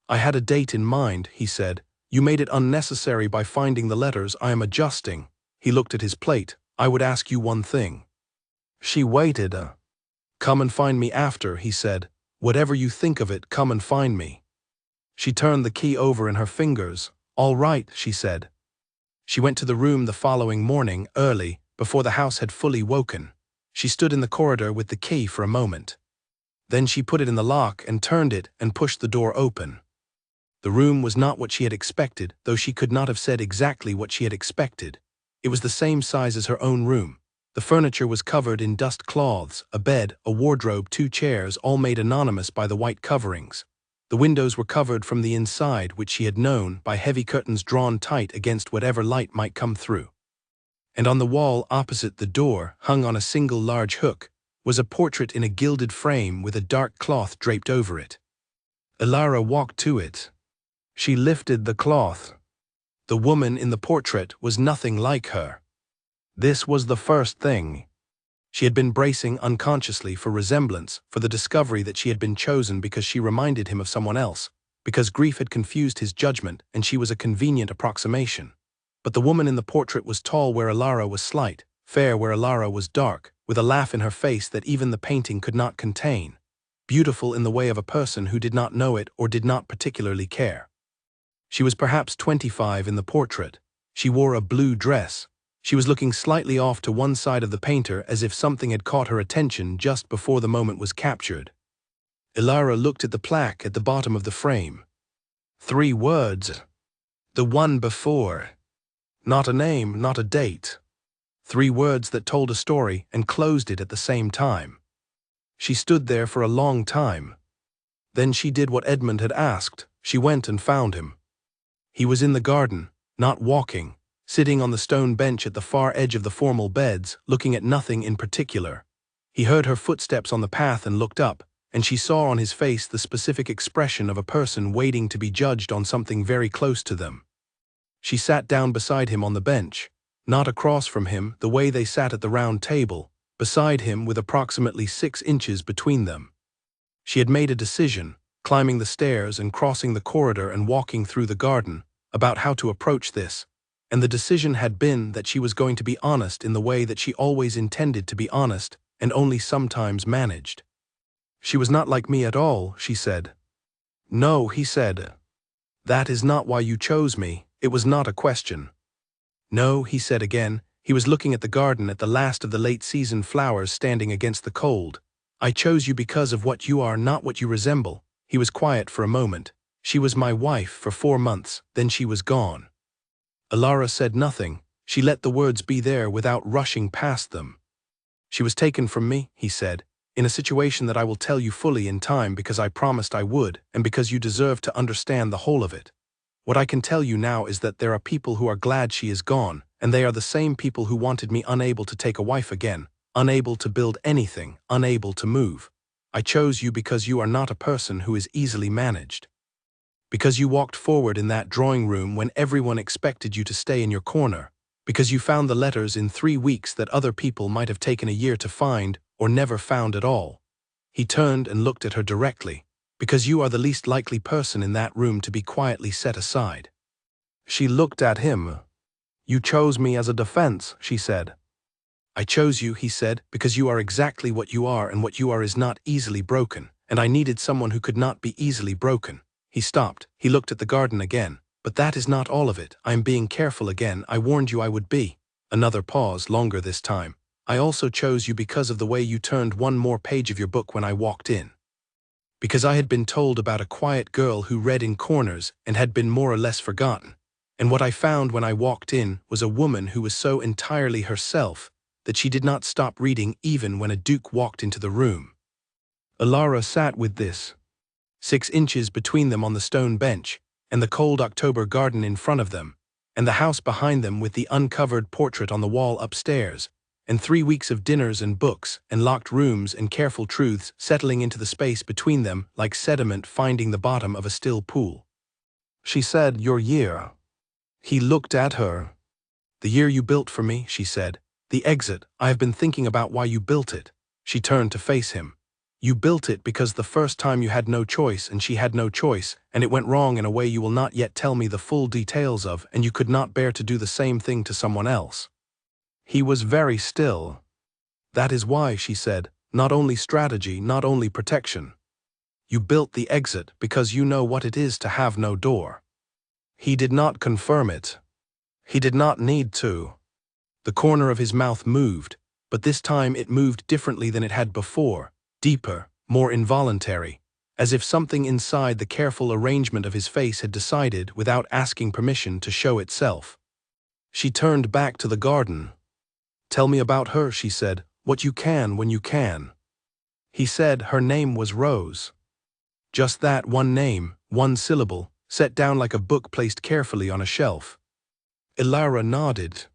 "I had a date in mind," he said. "You made it unnecessary by finding the letters. I am adjusting." He looked at his plate. "I would ask you one thing." She waited. "Come and find me after," he said. "Whatever you think of it, come and find me." She turned the key over in her fingers. "All right," she said. She went to the room the following morning, early, before the house had fully woken. She stood in the corridor with the key for a moment. Then she put it in the lock and turned it and pushed the door open. The room was not what she had expected, though she could not have said exactly what she had expected. It was the same size as her own room. The furniture was covered in dust cloths, a bed, a wardrobe, 2 chairs, all made anonymous by the white coverings. The windows were covered from the inside, which she had known, by heavy curtains drawn tight against whatever light might come through. And on the wall opposite the door, hung on a single large hook, was a portrait in a gilded frame with a dark cloth draped over it. Ilara walked to it. She lifted the cloth. The woman in the portrait was nothing like her. This was the first thing. She had been bracing unconsciously for resemblance, for the discovery that she had been chosen because she reminded him of someone else, because grief had confused his judgment and she was a convenient approximation. But the woman in the portrait was tall where Ilara was slight, fair where Ilara was dark, with a laugh in her face that even the painting could not contain, beautiful in the way of a person who did not know it or did not particularly care. She was perhaps 25 in the portrait. She wore a blue dress. She was looking slightly off to one side of the painter as if something had caught her attention just before the moment was captured. Ilara looked at the plaque at the bottom of the frame. 3 words. The one before. Not a name, not a date. 3 words that told a story and closed it at the same time. She stood there for a long time. Then she did what Edmund had asked. She went and found him. He was in the garden, not walking, sitting on the stone bench at the far edge of the formal beds, looking at nothing in particular. He heard her footsteps on the path and looked up, and she saw on his face the specific expression of a person waiting to be judged on something very close to them. She sat down beside him on the bench, not across from him the way they sat at the round table, beside him with approximately 6 inches between them. She had made a decision, climbing the stairs and crossing the corridor and walking through the garden, about how to approach this, and the decision had been that she was going to be honest in the way that she always intended to be honest and only sometimes managed. She was not like me at all, she said. No, he said. That is not why you chose me, it was not a question. No, he said again, he was looking at the garden at the last of the late-season flowers standing against the cold. I chose you because of what you are, not what you resemble. He was quiet for a moment. She was my wife for 4 months, then she was gone. Ilara said nothing. She let the words be there without rushing past them. She was taken from me, he said, in a situation that I will tell you fully in time because I promised I would, and because you deserve to understand the whole of it. What I can tell you now is that there are people who are glad she is gone, and they are the same people who wanted me unable to take a wife again, unable to build anything, unable to move. I chose you because you are not a person who is easily managed. Because you walked forward in that drawing room when everyone expected you to stay in your corner. Because you found the letters in 3 weeks that other people might have taken a year to find or never found at all. He turned and looked at her directly. Because you are the least likely person in that room to be quietly set aside. She looked at him. You chose me as a defense, she said. I chose you, he said, because you are exactly what you are, and what you are is not easily broken, and I needed someone who could not be easily broken. He stopped. He looked at the garden again. But that is not all of it. I am being careful again. I warned you I would be. Another pause, longer this time. I also chose you because of the way you turned one more page of your book when I walked in. Because I had been told about a quiet girl who read in corners and had been more or less forgotten. And what I found when I walked in was a woman who was so entirely herself that she did not stop reading even when a duke walked into the room. Ilara sat with this, 6 inches between them on the stone bench, and the cold October garden in front of them, and the house behind them with the uncovered portrait on the wall upstairs, and 3 weeks of dinners and books and locked rooms and careful truths settling into the space between them like sediment finding the bottom of a still pool. She said, your year. He looked at her. The year you built for me, she said. The exit, I have been thinking about why you built it. She turned to face him. You built it because the first time you had no choice and she had no choice, and it went wrong in a way you will not yet tell me the full details of, and you could not bear to do the same thing to someone else. He was very still. That is why, she said, not only strategy, not only protection. You built the exit because you know what it is to have no door. He did not confirm it. He did not need to. The corner of his mouth moved, but this time it moved differently than it had before, deeper, more involuntary, as if something inside the careful arrangement of his face had decided without asking permission to show itself. She turned back to the garden. Tell me about her, she said, what you can when you can. He said her name was Rose. Just that one name, one syllable, set down like a book placed carefully on a shelf. Ilara nodded.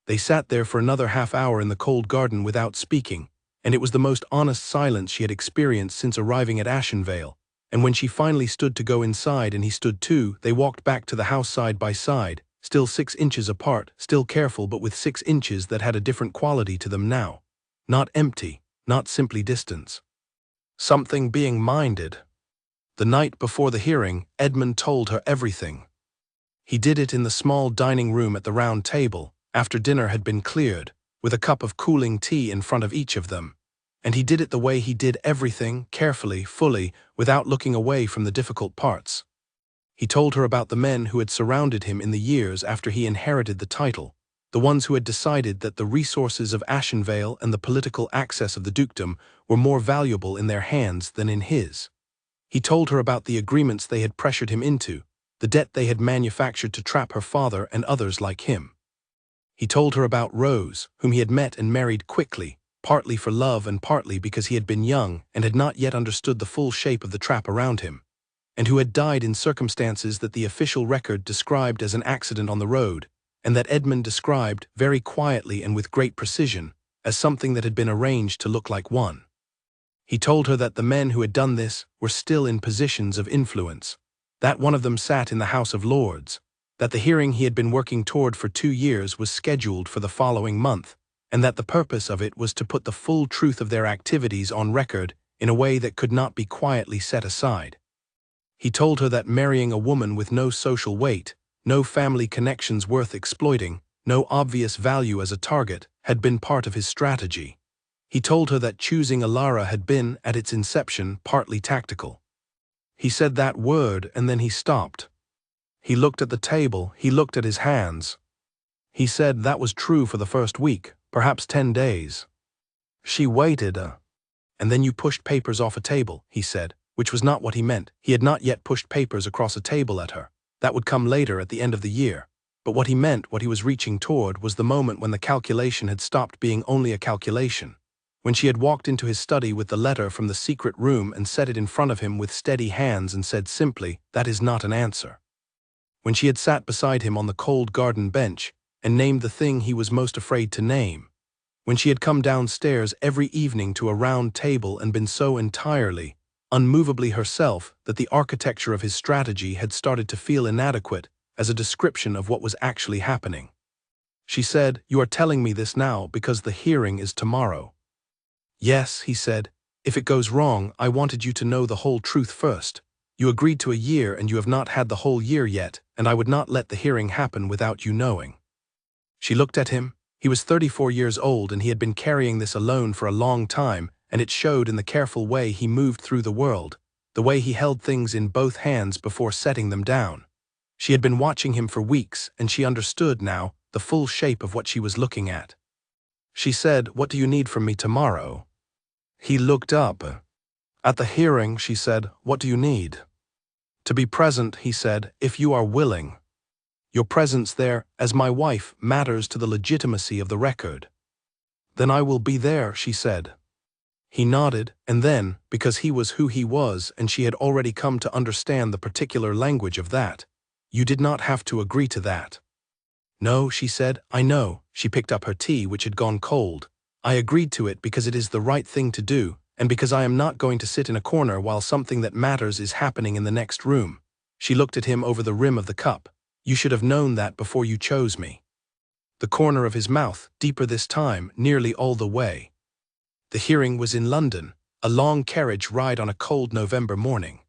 They sat there for another half-hour in the cold garden without speaking, and it was the most honest silence she had experienced since arriving at Ashenvale, and when she finally stood to go inside and he stood too, they walked back to the house side by side, still 6 inches apart, still careful but with 6 inches that had a different quality to them now. Not empty, not simply distance. Something being minded. The night before the hearing, Edmund told her everything. He did it in the small dining room at the round table, after dinner had been cleared, with a cup of cooling tea in front of each of them. And he did it the way he did everything, carefully, fully, without looking away from the difficult parts. He told her about the men who had surrounded him in the years after he inherited the title, the ones who had decided that the resources of Ashenvale and the political access of the dukedom were more valuable in their hands than in his. He told her about the agreements they had pressured him into, the debt they had manufactured to trap her father and others like him. He told her about Rose, whom he had met and married quickly, partly for love and partly because he had been young and had not yet understood the full shape of the trap around him, and who had died in circumstances that the official record described as an accident on the road, and that Edmund described, very quietly and with great precision, as something that had been arranged to look like one. He told her that the men who had done this were still in positions of influence, that one of them sat in the House of Lords, that the hearing he had been working toward for 2 years was scheduled for the following month, and that the purpose of it was to put the full truth of their activities on record in a way that could not be quietly set aside. He told her that marrying a woman with no social weight, no family connections worth exploiting, no obvious value as a target, had been part of his strategy. He told her that choosing Ilara had been, at its inception, partly tactical. He said that word and then he stopped. He looked at the table, he looked at his hands. He said that was true for the first week, perhaps 10 days. She waited, and then you pushed papers off a table, he said, which was not what he meant. He had not yet pushed papers across a table at her. That would come later at the end of the year. But what he meant, what he was reaching toward, was the moment when the calculation had stopped being only a calculation. When she had walked into his study with the letter from the secret room and set it in front of him with steady hands and said simply, "That is not an answer." When she had sat beside him on the cold garden bench and named the thing he was most afraid to name. When she had come downstairs every evening to a round table and been so entirely, unmovably herself that the architecture of his strategy had started to feel inadequate as a description of what was actually happening. She said, "You are telling me this now because the hearing is tomorrow." "Yes," he said. "If it goes wrong, I wanted you to know the whole truth first. You agreed to a year and you have not had the whole year yet, and I would not let the hearing happen without you knowing." She looked at him. He was 34 years old and he had been carrying this alone for a long time, and it showed in the careful way he moved through the world, the way he held things in both hands before setting them down. She had been watching him for weeks, and she understood now the full shape of what she was looking at. She said, "What do you need from me tomorrow?" He looked up. "At the hearing," she said, "what do you need?" "To be present," he said, "if you are willing. Your presence there, as my wife, matters to the legitimacy of the record." "Then I will be there," she said. He nodded, and then, because he was who he was and she had already come to understand the particular language of that, "You did not have to agree to that." "No," she said, "I know." She picked up her tea, which had gone cold. "I agreed to it because it is the right thing to do, and because I am not going to sit in a corner while something that matters is happening in the next room." She looked at him over the rim of the cup. "You should have known that before you chose me." The corner of his mouth, deeper this time, nearly all the way. The hearing was in London, a long carriage ride on a cold November morning.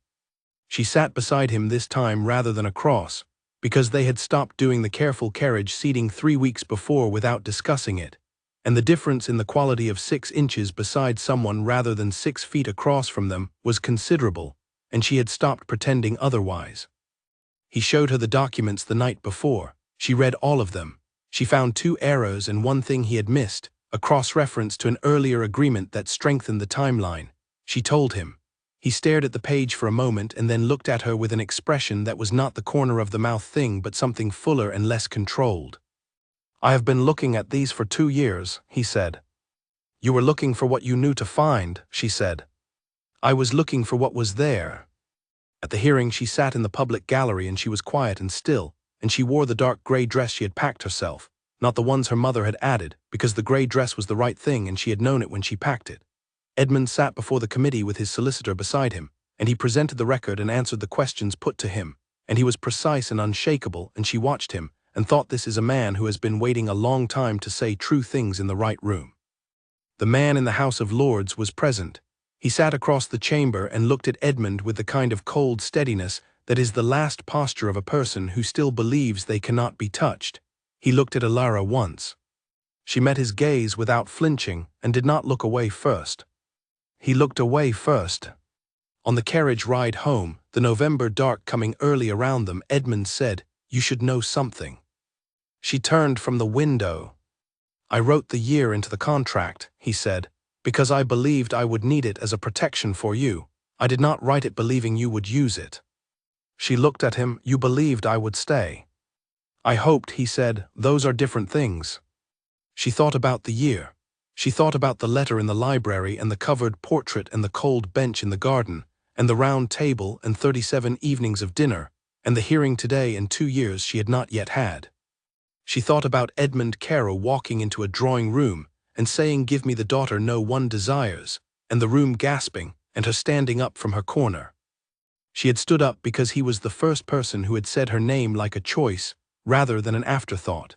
She sat beside him this time rather than across, because they had stopped doing the careful carriage seating 3 weeks before without discussing it, and the difference in the quality of 6 inches beside someone rather than 6 feet across from them was considerable, and she had stopped pretending otherwise. He showed her the documents the night before. She read all of them. She found 2 errors and one thing he had missed, a cross-reference to an earlier agreement that strengthened the timeline. She told him. He stared at the page for a moment and then looked at her with an expression that was not the corner-of-the-mouth thing but something fuller and less controlled. "I have been looking at these for 2 years," he said. "You were looking for what you knew to find," she said. "I was looking for what was there." At the hearing she sat in the public gallery and she was quiet and still, and she wore the dark grey dress she had packed herself, not the ones her mother had added, because the grey dress was the right thing and she had known it when she packed it. Edmund sat before the committee with his solicitor beside him, and he presented the record and answered the questions put to him, and he was precise and unshakable, and she watched him, and thought, this is a man who has been waiting a long time to say true things in the right room. The man in the House of Lords was present. He sat across the chamber and looked at Edmund with the kind of cold steadiness that is the last posture of a person who still believes they cannot be touched. He looked at Alara once. She met his gaze without flinching and did not look away first. He looked away first. On the carriage ride home, the November dark coming early around them, Edmund said, "You should know something." She turned from the window. "I wrote the year into the contract," he said, "because I believed I would need it as a protection for you. I did not write it believing you would use it." She looked at him. "You believed I would stay." "I hoped," he said. "Those are different things." She thought about the year. She thought about the letter in the library and the covered portrait and the cold bench in the garden, and the round table and 37 evenings of dinner, and the hearing today and 2 years she had not yet had. She thought about Edmund Caro walking into a drawing room and saying, "Give me the daughter no one desires," and the room gasping, and her standing up from her corner. She had stood up because he was the first person who had said her name like a choice, rather than an afterthought.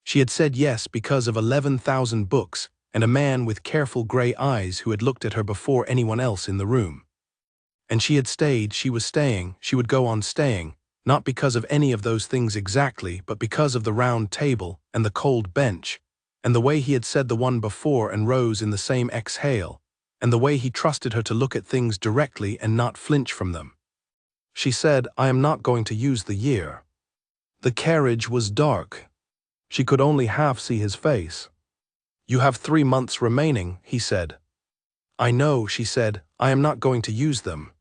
She had said yes because of 11,000 books and a man with careful grey eyes who had looked at her before anyone else in the room. And she had stayed, she was staying, she would go on staying, not because of any of those things exactly, but because of the round table and the cold bench, and the way he had said the one before and rose in the same exhale, and the way he trusted her to look at things directly and not flinch from them. She said, "I am not going to use the year." The carriage was dark. She could only half see his face. "You have 3 months remaining," he said. "I know," she said. "I am not going to use them."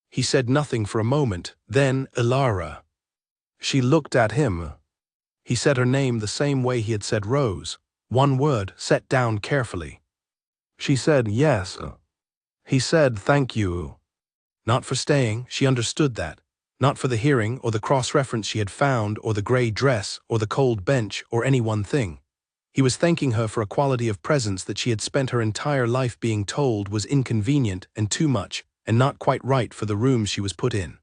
He said nothing for a moment, then, "Alara." She looked at him. He said her name the same way he had said Rose, one word, set down carefully. She said, "Yes." He said, "Thank you." Not for staying, she understood that. Not for the hearing or the cross-reference she had found or the grey dress or the cold bench or any one thing. He was thanking her for a quality of presence that she had spent her entire life being told was inconvenient and too much and not quite right for the room she was put in.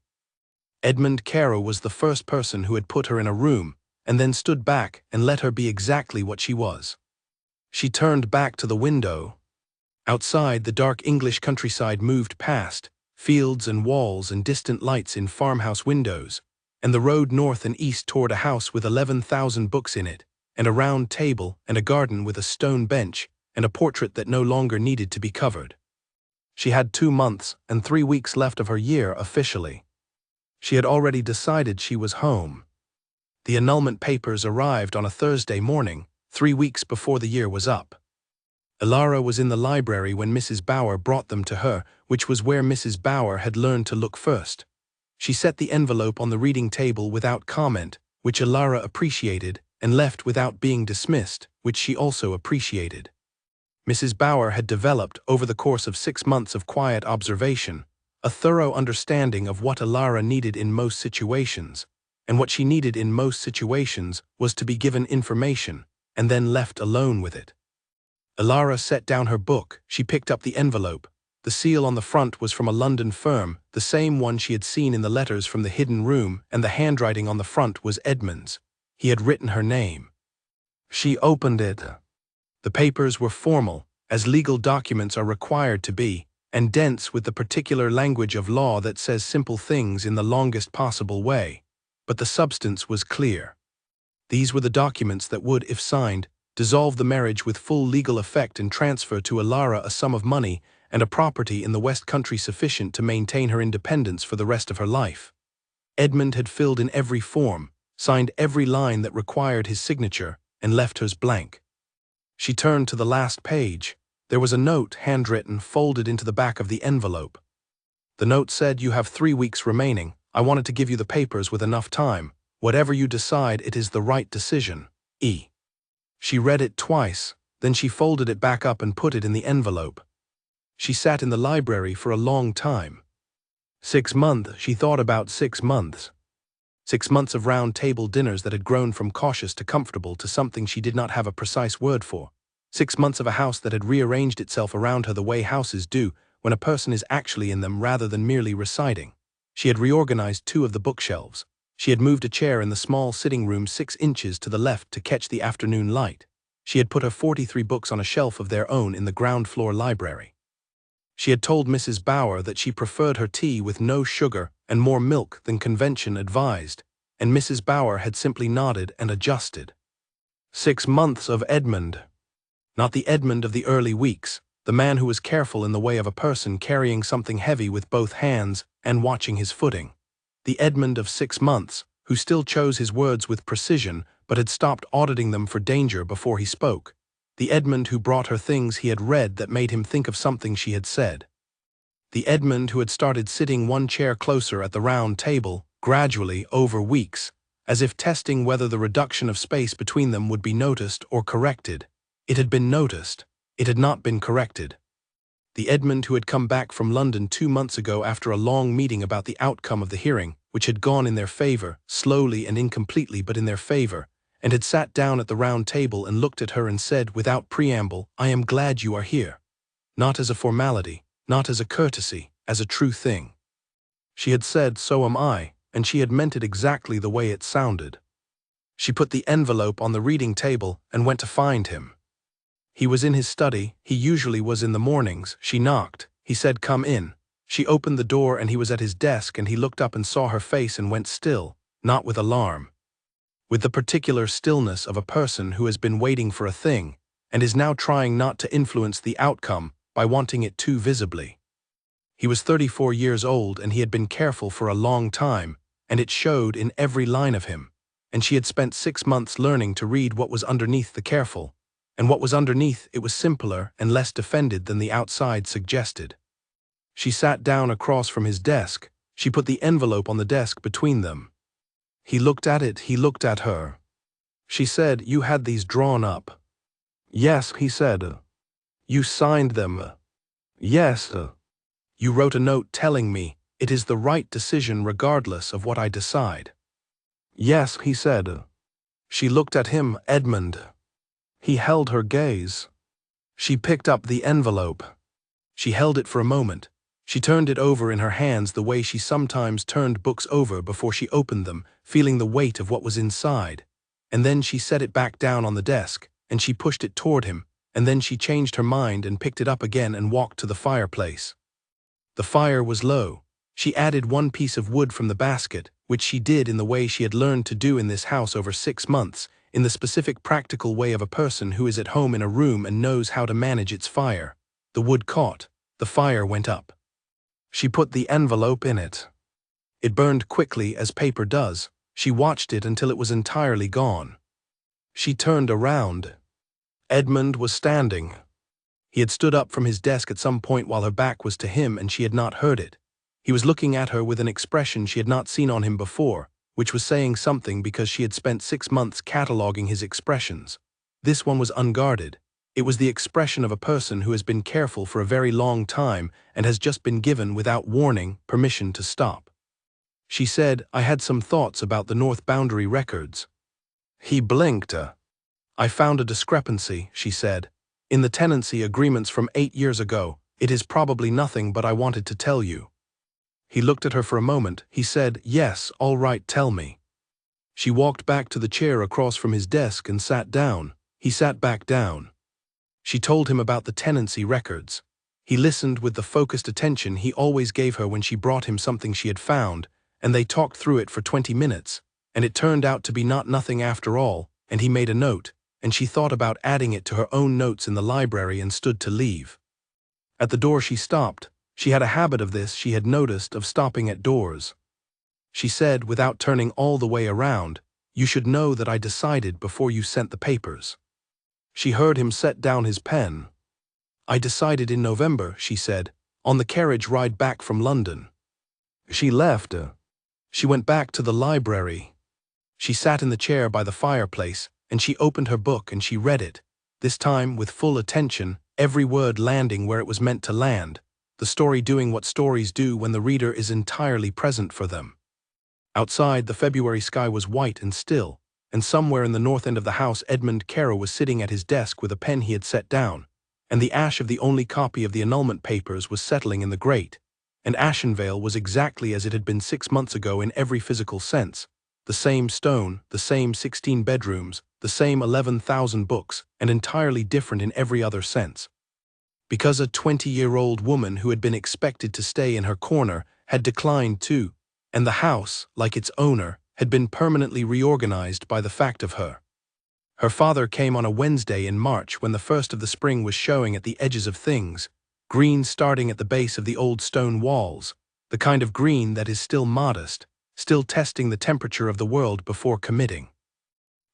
Edmund Caro was the first person who had put her in a room and then stood back and let her be exactly what she was. She turned back to the window. Outside, the dark English countryside moved past, fields and walls and distant lights in farmhouse windows, and the road north and east toward a house with 11,000 books in it, and a round table and a garden with a stone bench and a portrait that no longer needed to be covered. She had 2 months and 3 weeks left of her year officially. She had already decided she was home. The annulment papers arrived on a Thursday morning, 3 weeks before the year was up. Alara was in the library when Mrs. Bower brought them to her, which was where Mrs. Bower had learned to look first. She set the envelope on the reading table without comment, which Alara appreciated, and left without being dismissed, which she also appreciated. Mrs. Bower had developed, over the course of 6 months of quiet observation, a thorough understanding of what Alara needed in most situations, and what she needed in most situations was to be given information, and then left alone with it. Alara set down her book. She picked up the envelope. The seal on the front was from a London firm, the same one she had seen in the letters from the hidden room, and the handwriting on the front was Edmund's. He had written her name. She opened it. The papers were formal, as legal documents are required to be, and dense with the particular language of law that says simple things in the longest possible way, but the substance was clear. These were the documents that would, if signed, dissolve the marriage with full legal effect and transfer to Alara a sum of money and a property in the West Country sufficient to maintain her independence for the rest of her life. Edmund had filled in every form, signed every line that required his signature, and left hers blank. She turned to the last page. There was a note, handwritten, folded into the back of the envelope. The note said, "You have 3 weeks remaining. I wanted to give you the papers with enough time. Whatever you decide, it is the right decision. E." She read it twice, then she folded it back up and put it in the envelope. She sat in the library for a long time. 6 months, she thought about 6 months. 6 months of round-table dinners that had grown from cautious to comfortable to something she did not have a precise word for. 6 months of a house that had rearranged itself around her the way houses do when a person is actually in them rather than merely residing. She had reorganized 2 of the bookshelves. She had moved a chair in the small sitting room 6 inches to the left to catch the afternoon light. She had put her 43 books on a shelf of their own in the ground-floor library. She had told Mrs. Bauer that she preferred her tea with no sugar and more milk than convention advised, and Mrs. Bauer had simply nodded and adjusted. 6 months of Edmund. Not the Edmund of the early weeks, the man who was careful in the way of a person carrying something heavy with both hands and watching his footing. The Edmund of 6 months, who still chose his words with precision but had stopped auditing them for danger before he spoke. The Edmund who brought her things he had read that made him think of something she had said. The Edmund who had started sitting 1 chair closer at the round table, gradually, over weeks, as if testing whether the reduction of space between them would be noticed or corrected. It had been noticed. It had not been corrected. The Edmund who had come back from London 2 months ago after a long meeting about the outcome of the hearing, which had gone in their favor, slowly and incompletely but in their favor, and had sat down at the round table and looked at her and said without preamble, "I am glad you are here." Not as a formality, not as a courtesy, as a true thing. She had said, "So am I," and she had meant it exactly the way it sounded. She put the envelope on the reading table and went to find him. He was in his study. He usually was in the mornings. She knocked. He said, "Come in." She opened the door and he was at his desk, and he looked up and saw her face and went still, not with alarm. With the particular stillness of a person who has been waiting for a thing and is now trying not to influence the outcome by wanting it too visibly. He was 34 years old and he had been careful for a long time, and it showed in every line of him, and she had spent 6 months learning to read what was underneath the careful, and what was underneath it was simpler and less defended than the outside suggested. She sat down across from his desk. She put the envelope on the desk between them. He looked at it, he looked at her. She said, "You had these drawn up." "Yes," he said. "You signed them." "Yes." "You wrote a note telling me it is the right decision regardless of what I decide." "Yes," he said. She looked at him, Edmund. He held her gaze. She picked up the envelope. She held it for a moment. She turned it over in her hands the way she sometimes turned books over before she opened them, feeling the weight of what was inside. And then she set it back down on the desk, and she pushed it toward him, and then she changed her mind and picked it up again and walked to the fireplace. The fire was low. She added 1 piece of wood from the basket, which she did in the way she had learned to do in this house over 6 months, in the specific practical way of a person who is at home in a room and knows how to manage its fire. The wood caught. The fire went up. She put the envelope in it. It burned quickly as paper does. She watched it until it was entirely gone. She turned around. Edmund was standing. He had stood up from his desk at some point while her back was to him and she had not heard it. He was looking at her with an expression she had not seen on him before, which was saying something because she had spent 6 months cataloging his expressions. This one was unguarded. It was the expression of a person who has been careful for a very long time and has just been given, without warning, permission to stop. She said, "I had some thoughts about the North Boundary records." He blinked. "I found a discrepancy," she said, "in the tenancy agreements from 8 years ago. It is probably nothing, but I wanted to tell you." He looked at her for a moment. He said, "Yes, all right, tell me." She walked back to the chair across from his desk and sat down. He sat back down. She told him about the tenancy records. He listened with the focused attention he always gave her when she brought him something she had found, and they talked through it for 20 minutes, and it turned out to be nothing after all, and he made a note, and she thought about adding it to her own notes in the library and stood to leave. At the door she stopped. She had a habit of this, she had noticed, of stopping at doors. She said, without turning all the way around, "You should know that I decided before you sent the papers." She heard him set down his pen. "I decided in November," she said, "on the carriage ride back from London." She left. She went back to the library. She sat in the chair by the fireplace, and she opened her book and she read it, this time with full attention, every word landing where it was meant to land, the story doing what stories do when the reader is entirely present for them. Outside, the February sky was white and still, and somewhere in the north end of the house Edmund Caro was sitting at his desk with a pen he had set down, and the ash of the only copy of the annulment papers was settling in the grate, and Ashenvale was exactly as it had been 6 months ago in every physical sense. The same stone, the same 16 bedrooms, the same 11,000 books, and entirely different in every other sense. Because a 20-year-old woman who had been expected to stay in her corner had declined too, and the house, like its owner, had been permanently reorganized by the fact of her. Her father came on a Wednesday in March when the first of the spring was showing at the edges of things, green starting at the base of the old stone walls, the kind of green that is still modest, still testing the temperature of the world before committing.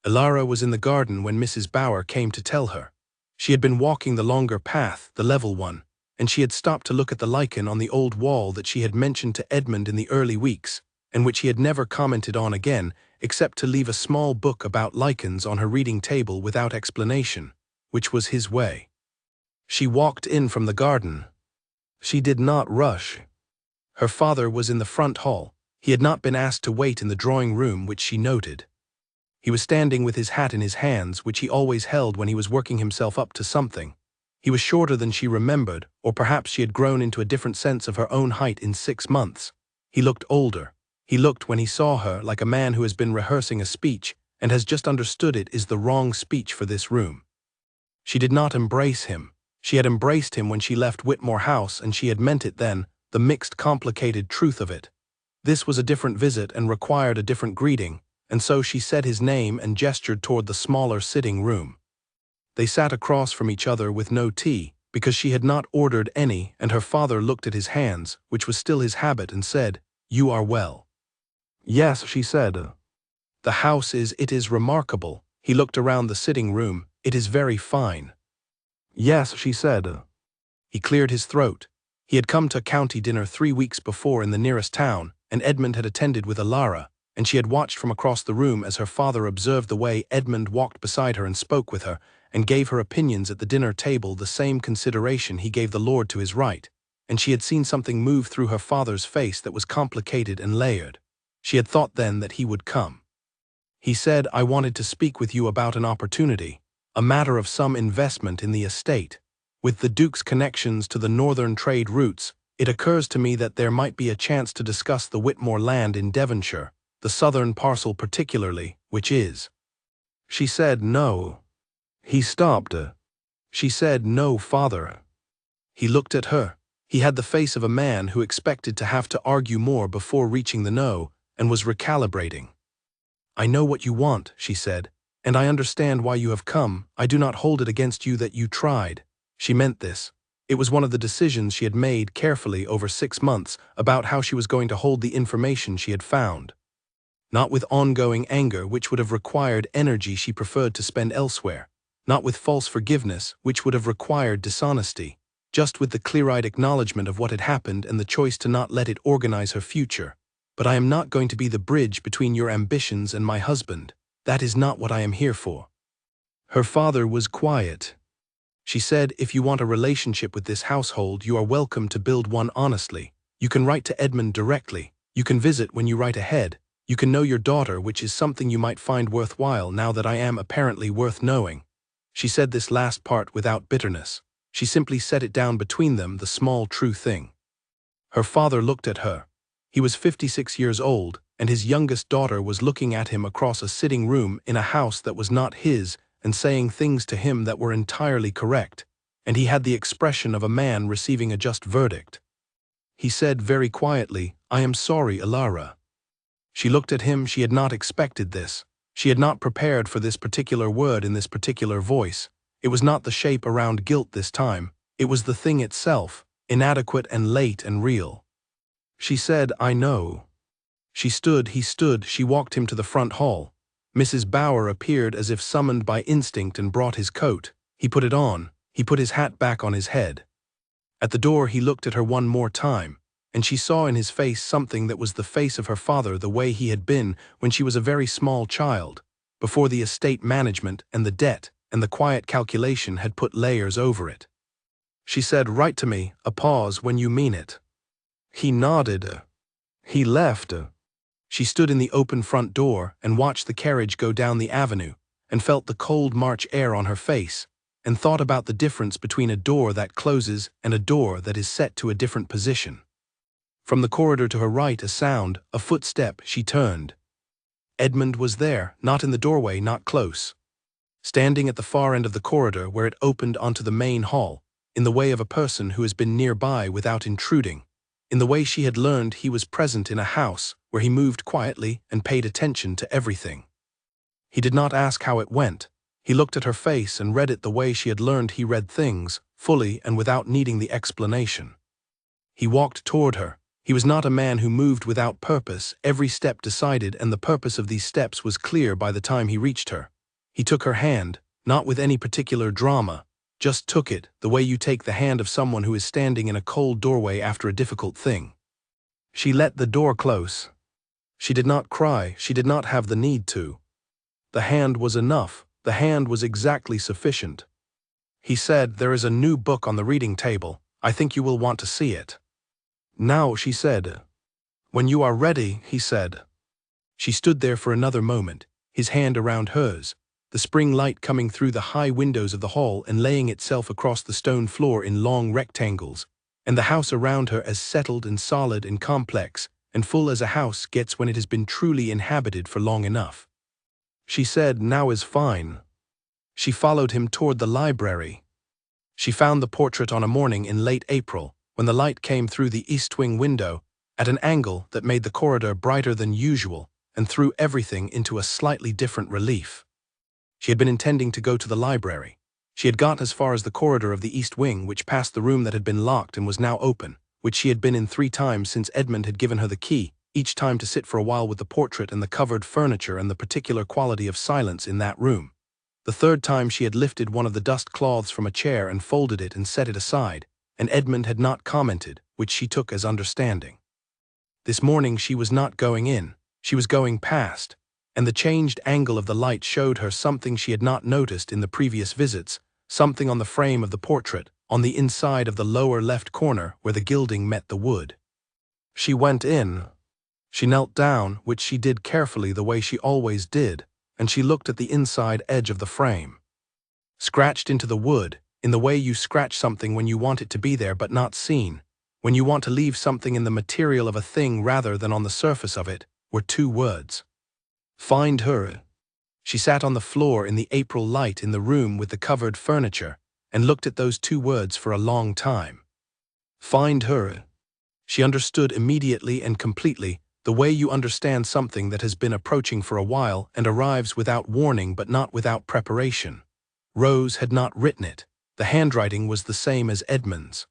Ilara was in the garden when Mrs. Bower came to tell her. She had been walking the longer path, the level one, and she had stopped to look at the lichen on the old wall that she had mentioned to Edmund in the early weeks, and which he had never commented on again, except to leave a small book about lichens on her reading table without explanation, which was his way. She walked in from the garden. She did not rush. Her father was in the front hall. He had not been asked to wait in the drawing room, which she noted. He was standing with his hat in his hands, which he always held when he was working himself up to something. He was shorter than she remembered, or perhaps she had grown into a different sense of her own height in 6 months. He looked older. He looked, when he saw her, like a man who has been rehearsing a speech and has just understood it is the wrong speech for this room. She did not embrace him. She had embraced him when she left Whitmore House, and she had meant it then, the mixed, complicated truth of it. This was a different visit and required a different greeting, and so she said his name and gestured toward the smaller sitting room. They sat across from each other with no tea, because she had not ordered any, and her father looked at his hands, which was still his habit, and said, "You are well." "Yes," she said. "The house it is remarkable." He looked around the sitting room. "It is very fine." "Yes," she said. He cleared his throat. He had come to county dinner 3 weeks before in the nearest town, and Edmund had attended with Ilara, and she had watched from across the room as her father observed the way Edmund walked beside her and spoke with her, and gave her opinions at the dinner table the same consideration he gave the lord to his right, and she had seen something move through her father's face that was complicated and layered. She had thought then that he would come. He said, "I wanted to speak with you about an opportunity, a matter of some investment in the estate. With the Duke's connections to the northern trade routes, it occurs to me that there might be a chance to discuss the Whitmore land in Devonshire, the southern parcel particularly, which is." She said, "No." He stopped. She said, "No, father." He looked at her. He had the face of a man who expected to have to argue more before reaching the no, and was recalibrating. "I know what you want," she said, "and I understand why you have come. I do not hold it against you that you tried." She meant this. It was one of the decisions she had made carefully over 6 months about how she was going to hold the information she had found. Not with ongoing anger, which would have required energy she preferred to spend elsewhere. Not with false forgiveness, which would have required dishonesty. Just with the clear-eyed acknowledgement of what had happened and the choice to not let it organize her future. "But I am not going to be the bridge between your ambitions and my husband. That is not what I am here for." Her father was quiet. She said, "If you want a relationship with this household, you are welcome to build one honestly. You can write to Edmund directly. You can visit when you write ahead. You can know your daughter, which is something you might find worthwhile now that I am apparently worth knowing." She said this last part without bitterness. She simply set it down between them, the small true thing. Her father looked at her. He was 56 years old, and his youngest daughter was looking at him across a sitting room in a house that was not his and saying things to him that were entirely correct, and he had the expression of a man receiving a just verdict. He said very quietly, "I am sorry, Ilara." She looked at him. She had not expected this. She had not prepared for this particular word in this particular voice. It was not the shape around guilt this time. It was the thing itself, inadequate and late and real. She said, "I know." She stood, he stood, she walked him to the front hall. Mrs. Bower appeared as if summoned by instinct and brought his coat. He put it on. He put his hat back on his head. At the door he looked at her one more time, and she saw in his face something that was the face of her father, the way he had been when she was a very small child, before the estate management and the debt and the quiet calculation had put layers over it. She said, "Write to me, a pause when you mean it." He nodded. He left. She stood in the open front door and watched the carriage go down the avenue and felt the cold March air on her face and thought about the difference between a door that closes and a door that is set to a different position. From the corridor to her right, a sound, a footstep. She turned. Edmund was there, not in the doorway, not close. Standing at the far end of the corridor where it opened onto the main hall, in the way of a person who has been nearby without intruding, in the way she had learned he was present in a house where he moved quietly and paid attention to everything. He did not ask how it went. He looked at her face and read it the way she had learned he read things, fully and without needing the explanation. He walked toward her. He was not a man who moved without purpose, every step decided, and the purpose of these steps was clear by the time he reached her. He took her hand, not with any particular drama, just took it, the way you take the hand of someone who is standing in a cold doorway after a difficult thing. She let the door close. She did not cry, she did not have the need to. The hand was enough, the hand was exactly sufficient. He said, "There is a new book on the reading table, I think you will want to see it." "Now," she said. "When you are ready," he said. She stood there for another moment, his hand around hers, the spring light coming through the high windows of the hall and laying itself across the stone floor in long rectangles, and the house around her as settled and solid and complex and full as a house gets when it has been truly inhabited for long enough. She said, "Now is fine." She followed him toward the library. She found the portrait on a morning in late April, when the light came through the east wing window, at an angle that made the corridor brighter than usual and threw everything into a slightly different relief. She had been intending to go to the library. She had got as far as the corridor of the east wing, which passed the room that had been locked and was now open, which she had been in 3 times since Edmund had given her the key, each time to sit for a while with the portrait and the covered furniture and the particular quality of silence in that room. The 3rd time she had lifted one of the dust cloths from a chair and folded it and set it aside, and Edmund had not commented, which she took as understanding. This morning she was not going in, she was going past, and the changed angle of the light showed her something she had not noticed in the previous visits, something on the frame of the portrait, on the inside of the lower left corner where the gilding met the wood. She went in. She knelt down, which she did carefully the way she always did, and she looked at the inside edge of the frame. Scratched into the wood, in the way you scratch something when you want it to be there but not seen, when you want to leave something in the material of a thing rather than on the surface of it, were 2 words. Find her. She sat on the floor in the April light in the room with the covered furniture and looked at those 2 words for a long time. Find her. She understood immediately and completely, the way you understand something that has been approaching for a while and arrives without warning but not without preparation. Rose had not written it. The handwriting was the same as Edmund's.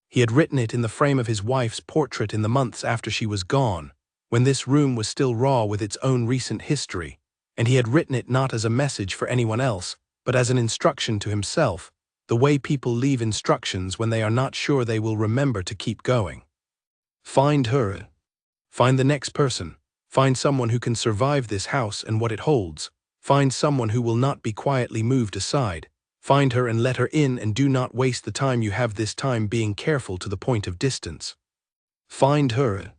He had written it in the frame of his wife's portrait in the months after she was gone, when this room was still raw with its own recent history, and he had written it not as a message for anyone else, but as an instruction to himself, the way people leave instructions when they are not sure they will remember to keep going. Find her. Find the next person. Find someone who can survive this house and what it holds. Find someone who will not be quietly moved aside. Find her and let her in, and do not waste the time you have this time being careful to the point of distance. Find her.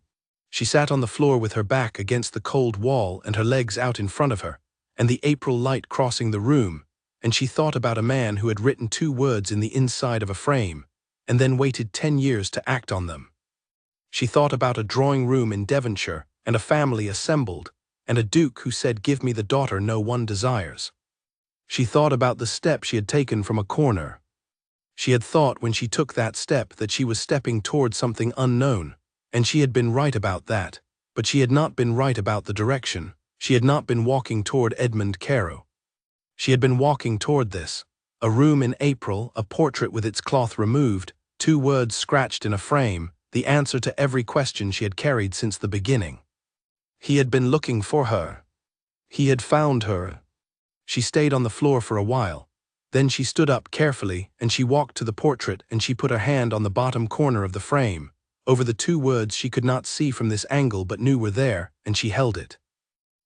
She sat on the floor with her back against the cold wall and her legs out in front of her, and the April light crossing the room, and she thought about a man who had written 2 words in the inside of a frame, and then waited 10 years to act on them. She thought about a drawing room in Devonshire, and a family assembled, and a duke who said, "Give me the daughter no one desires." She thought about the step she had taken from a corner. She had thought when she took that step that she was stepping toward something unknown, and she had been right about that, but she had not been right about the direction. She had not been walking toward Edmund Carew. She had been walking toward this. A room in April, a portrait with its cloth removed, 2 words scratched in a frame, the answer to every question she had carried since the beginning. He had been looking for her. He had found her. She stayed on the floor for a while. Then she stood up carefully, and she walked to the portrait, and she put her hand on the bottom corner of the frame, over the 2 words she could not see from this angle but knew were there, and she held it.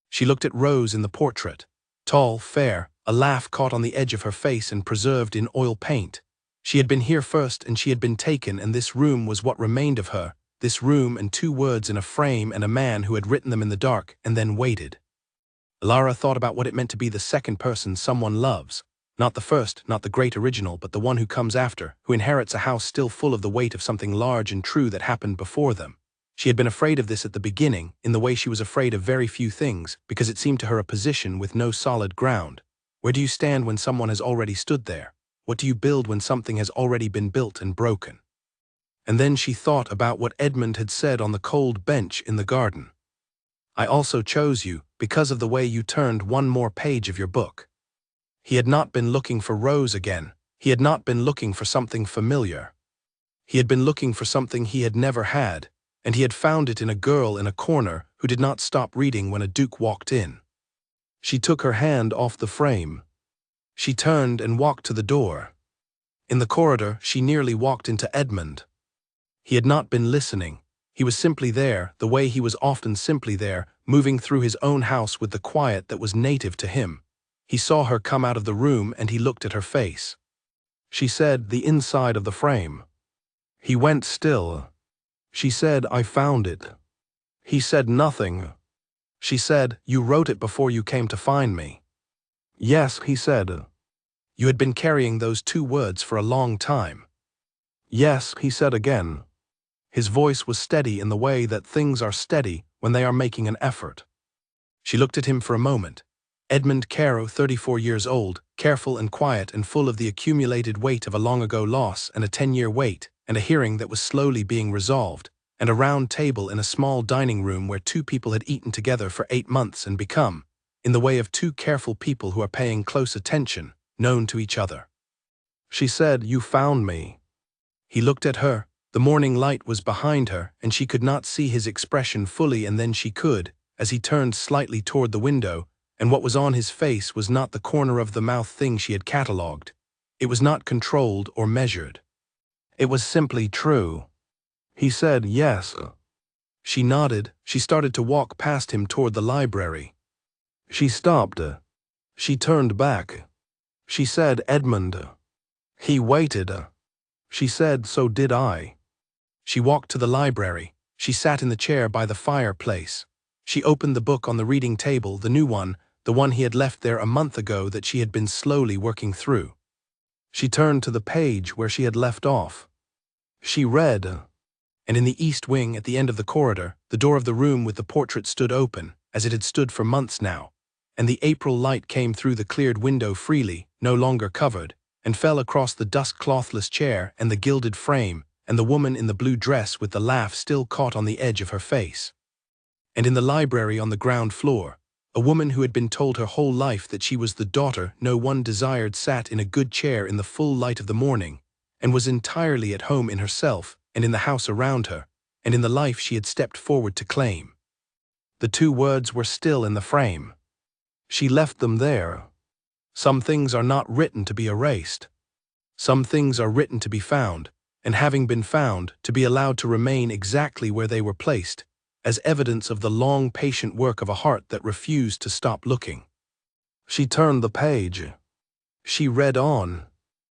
She looked at Rose in the portrait. Tall, fair, a laugh caught on the edge of her face and preserved in oil paint. She had been here first and she had been taken, and this room was what remained of her, this room and 2 words in a frame and a man who had written them in the dark and then waited. Lara thought about what it meant to be the second person someone loves. Not the first, not the great original, but the one who comes after, who inherits a house still full of the weight of something large and true that happened before them. She had been afraid of this at the beginning, in the way she was afraid of very few things, because it seemed to her a position with no solid ground. Where do you stand when someone has already stood there? What do you build when something has already been built and broken? And then she thought about what Edmund had said on the cold bench in the garden. I also chose you, because of the way you turned one more page of your book. He had not been looking for Rose again. He had not been looking for something familiar. He had been looking for something he had never had, and he had found it in a girl in a corner who did not stop reading when a duke walked in. She took her hand off the frame. She turned and walked to the door. In the corridor, she nearly walked into Edmund. He had not been listening. He was simply there, the way he was often simply there, moving through his own house with the quiet that was native to him. He saw her come out of the room and he looked at her face. She said, "The inside of the frame." He went still. She said, "I found it." He said nothing. She said, "You wrote it before you came to find me." "Yes," he said. "You had been carrying those 2 words for a long time." "Yes," he said again. His voice was steady in the way that things are steady when they are making an effort. She looked at him for a moment. Edmund Caro, 34 years old, careful and quiet and full of the accumulated weight of a long-ago loss and a 10-year wait, and a hearing that was slowly being resolved, and a round table in a small dining room where 2 people had eaten together for 8 months and become, in the way of 2 careful people who are paying close attention, known to each other. She said, "You found me." He looked at her. The morning light was behind her, and she could not see his expression fully, and then she could, as he turned slightly toward the window, and what was on his face was not the corner of the mouth thing she had catalogued. It was not controlled or measured. It was simply true. He said, "Yes." She nodded. She started to walk past him toward the library. She stopped. She turned back. She said, "Edmund." He waited. She said, "So did I." She walked to the library. She sat in the chair by the fireplace. She opened the book on the reading table, the new one, the one he had left there a month ago that she had been slowly working through. She turned to the page where she had left off. She read, and in the east wing at the end of the corridor, the door of the room with the portrait stood open, as it had stood for months now, and the April light came through the cleared window freely, no longer covered, and fell across the dust-clothless chair and the gilded frame, and the woman in the blue dress with the laugh still caught on the edge of her face. And in the library on the ground floor, a woman who had been told her whole life that she was the daughter no one desired sat in a good chair in the full light of the morning, and was entirely at home in herself and in the house around her, and in the life she had stepped forward to claim. The 2 words were still in the frame. She left them there. Some things are not written to be erased. Some things are written to be found, and having been found, to be allowed to remain exactly where they were placed, as evidence of the long, patient work of a heart that refused to stop looking. She turned the page. She read on.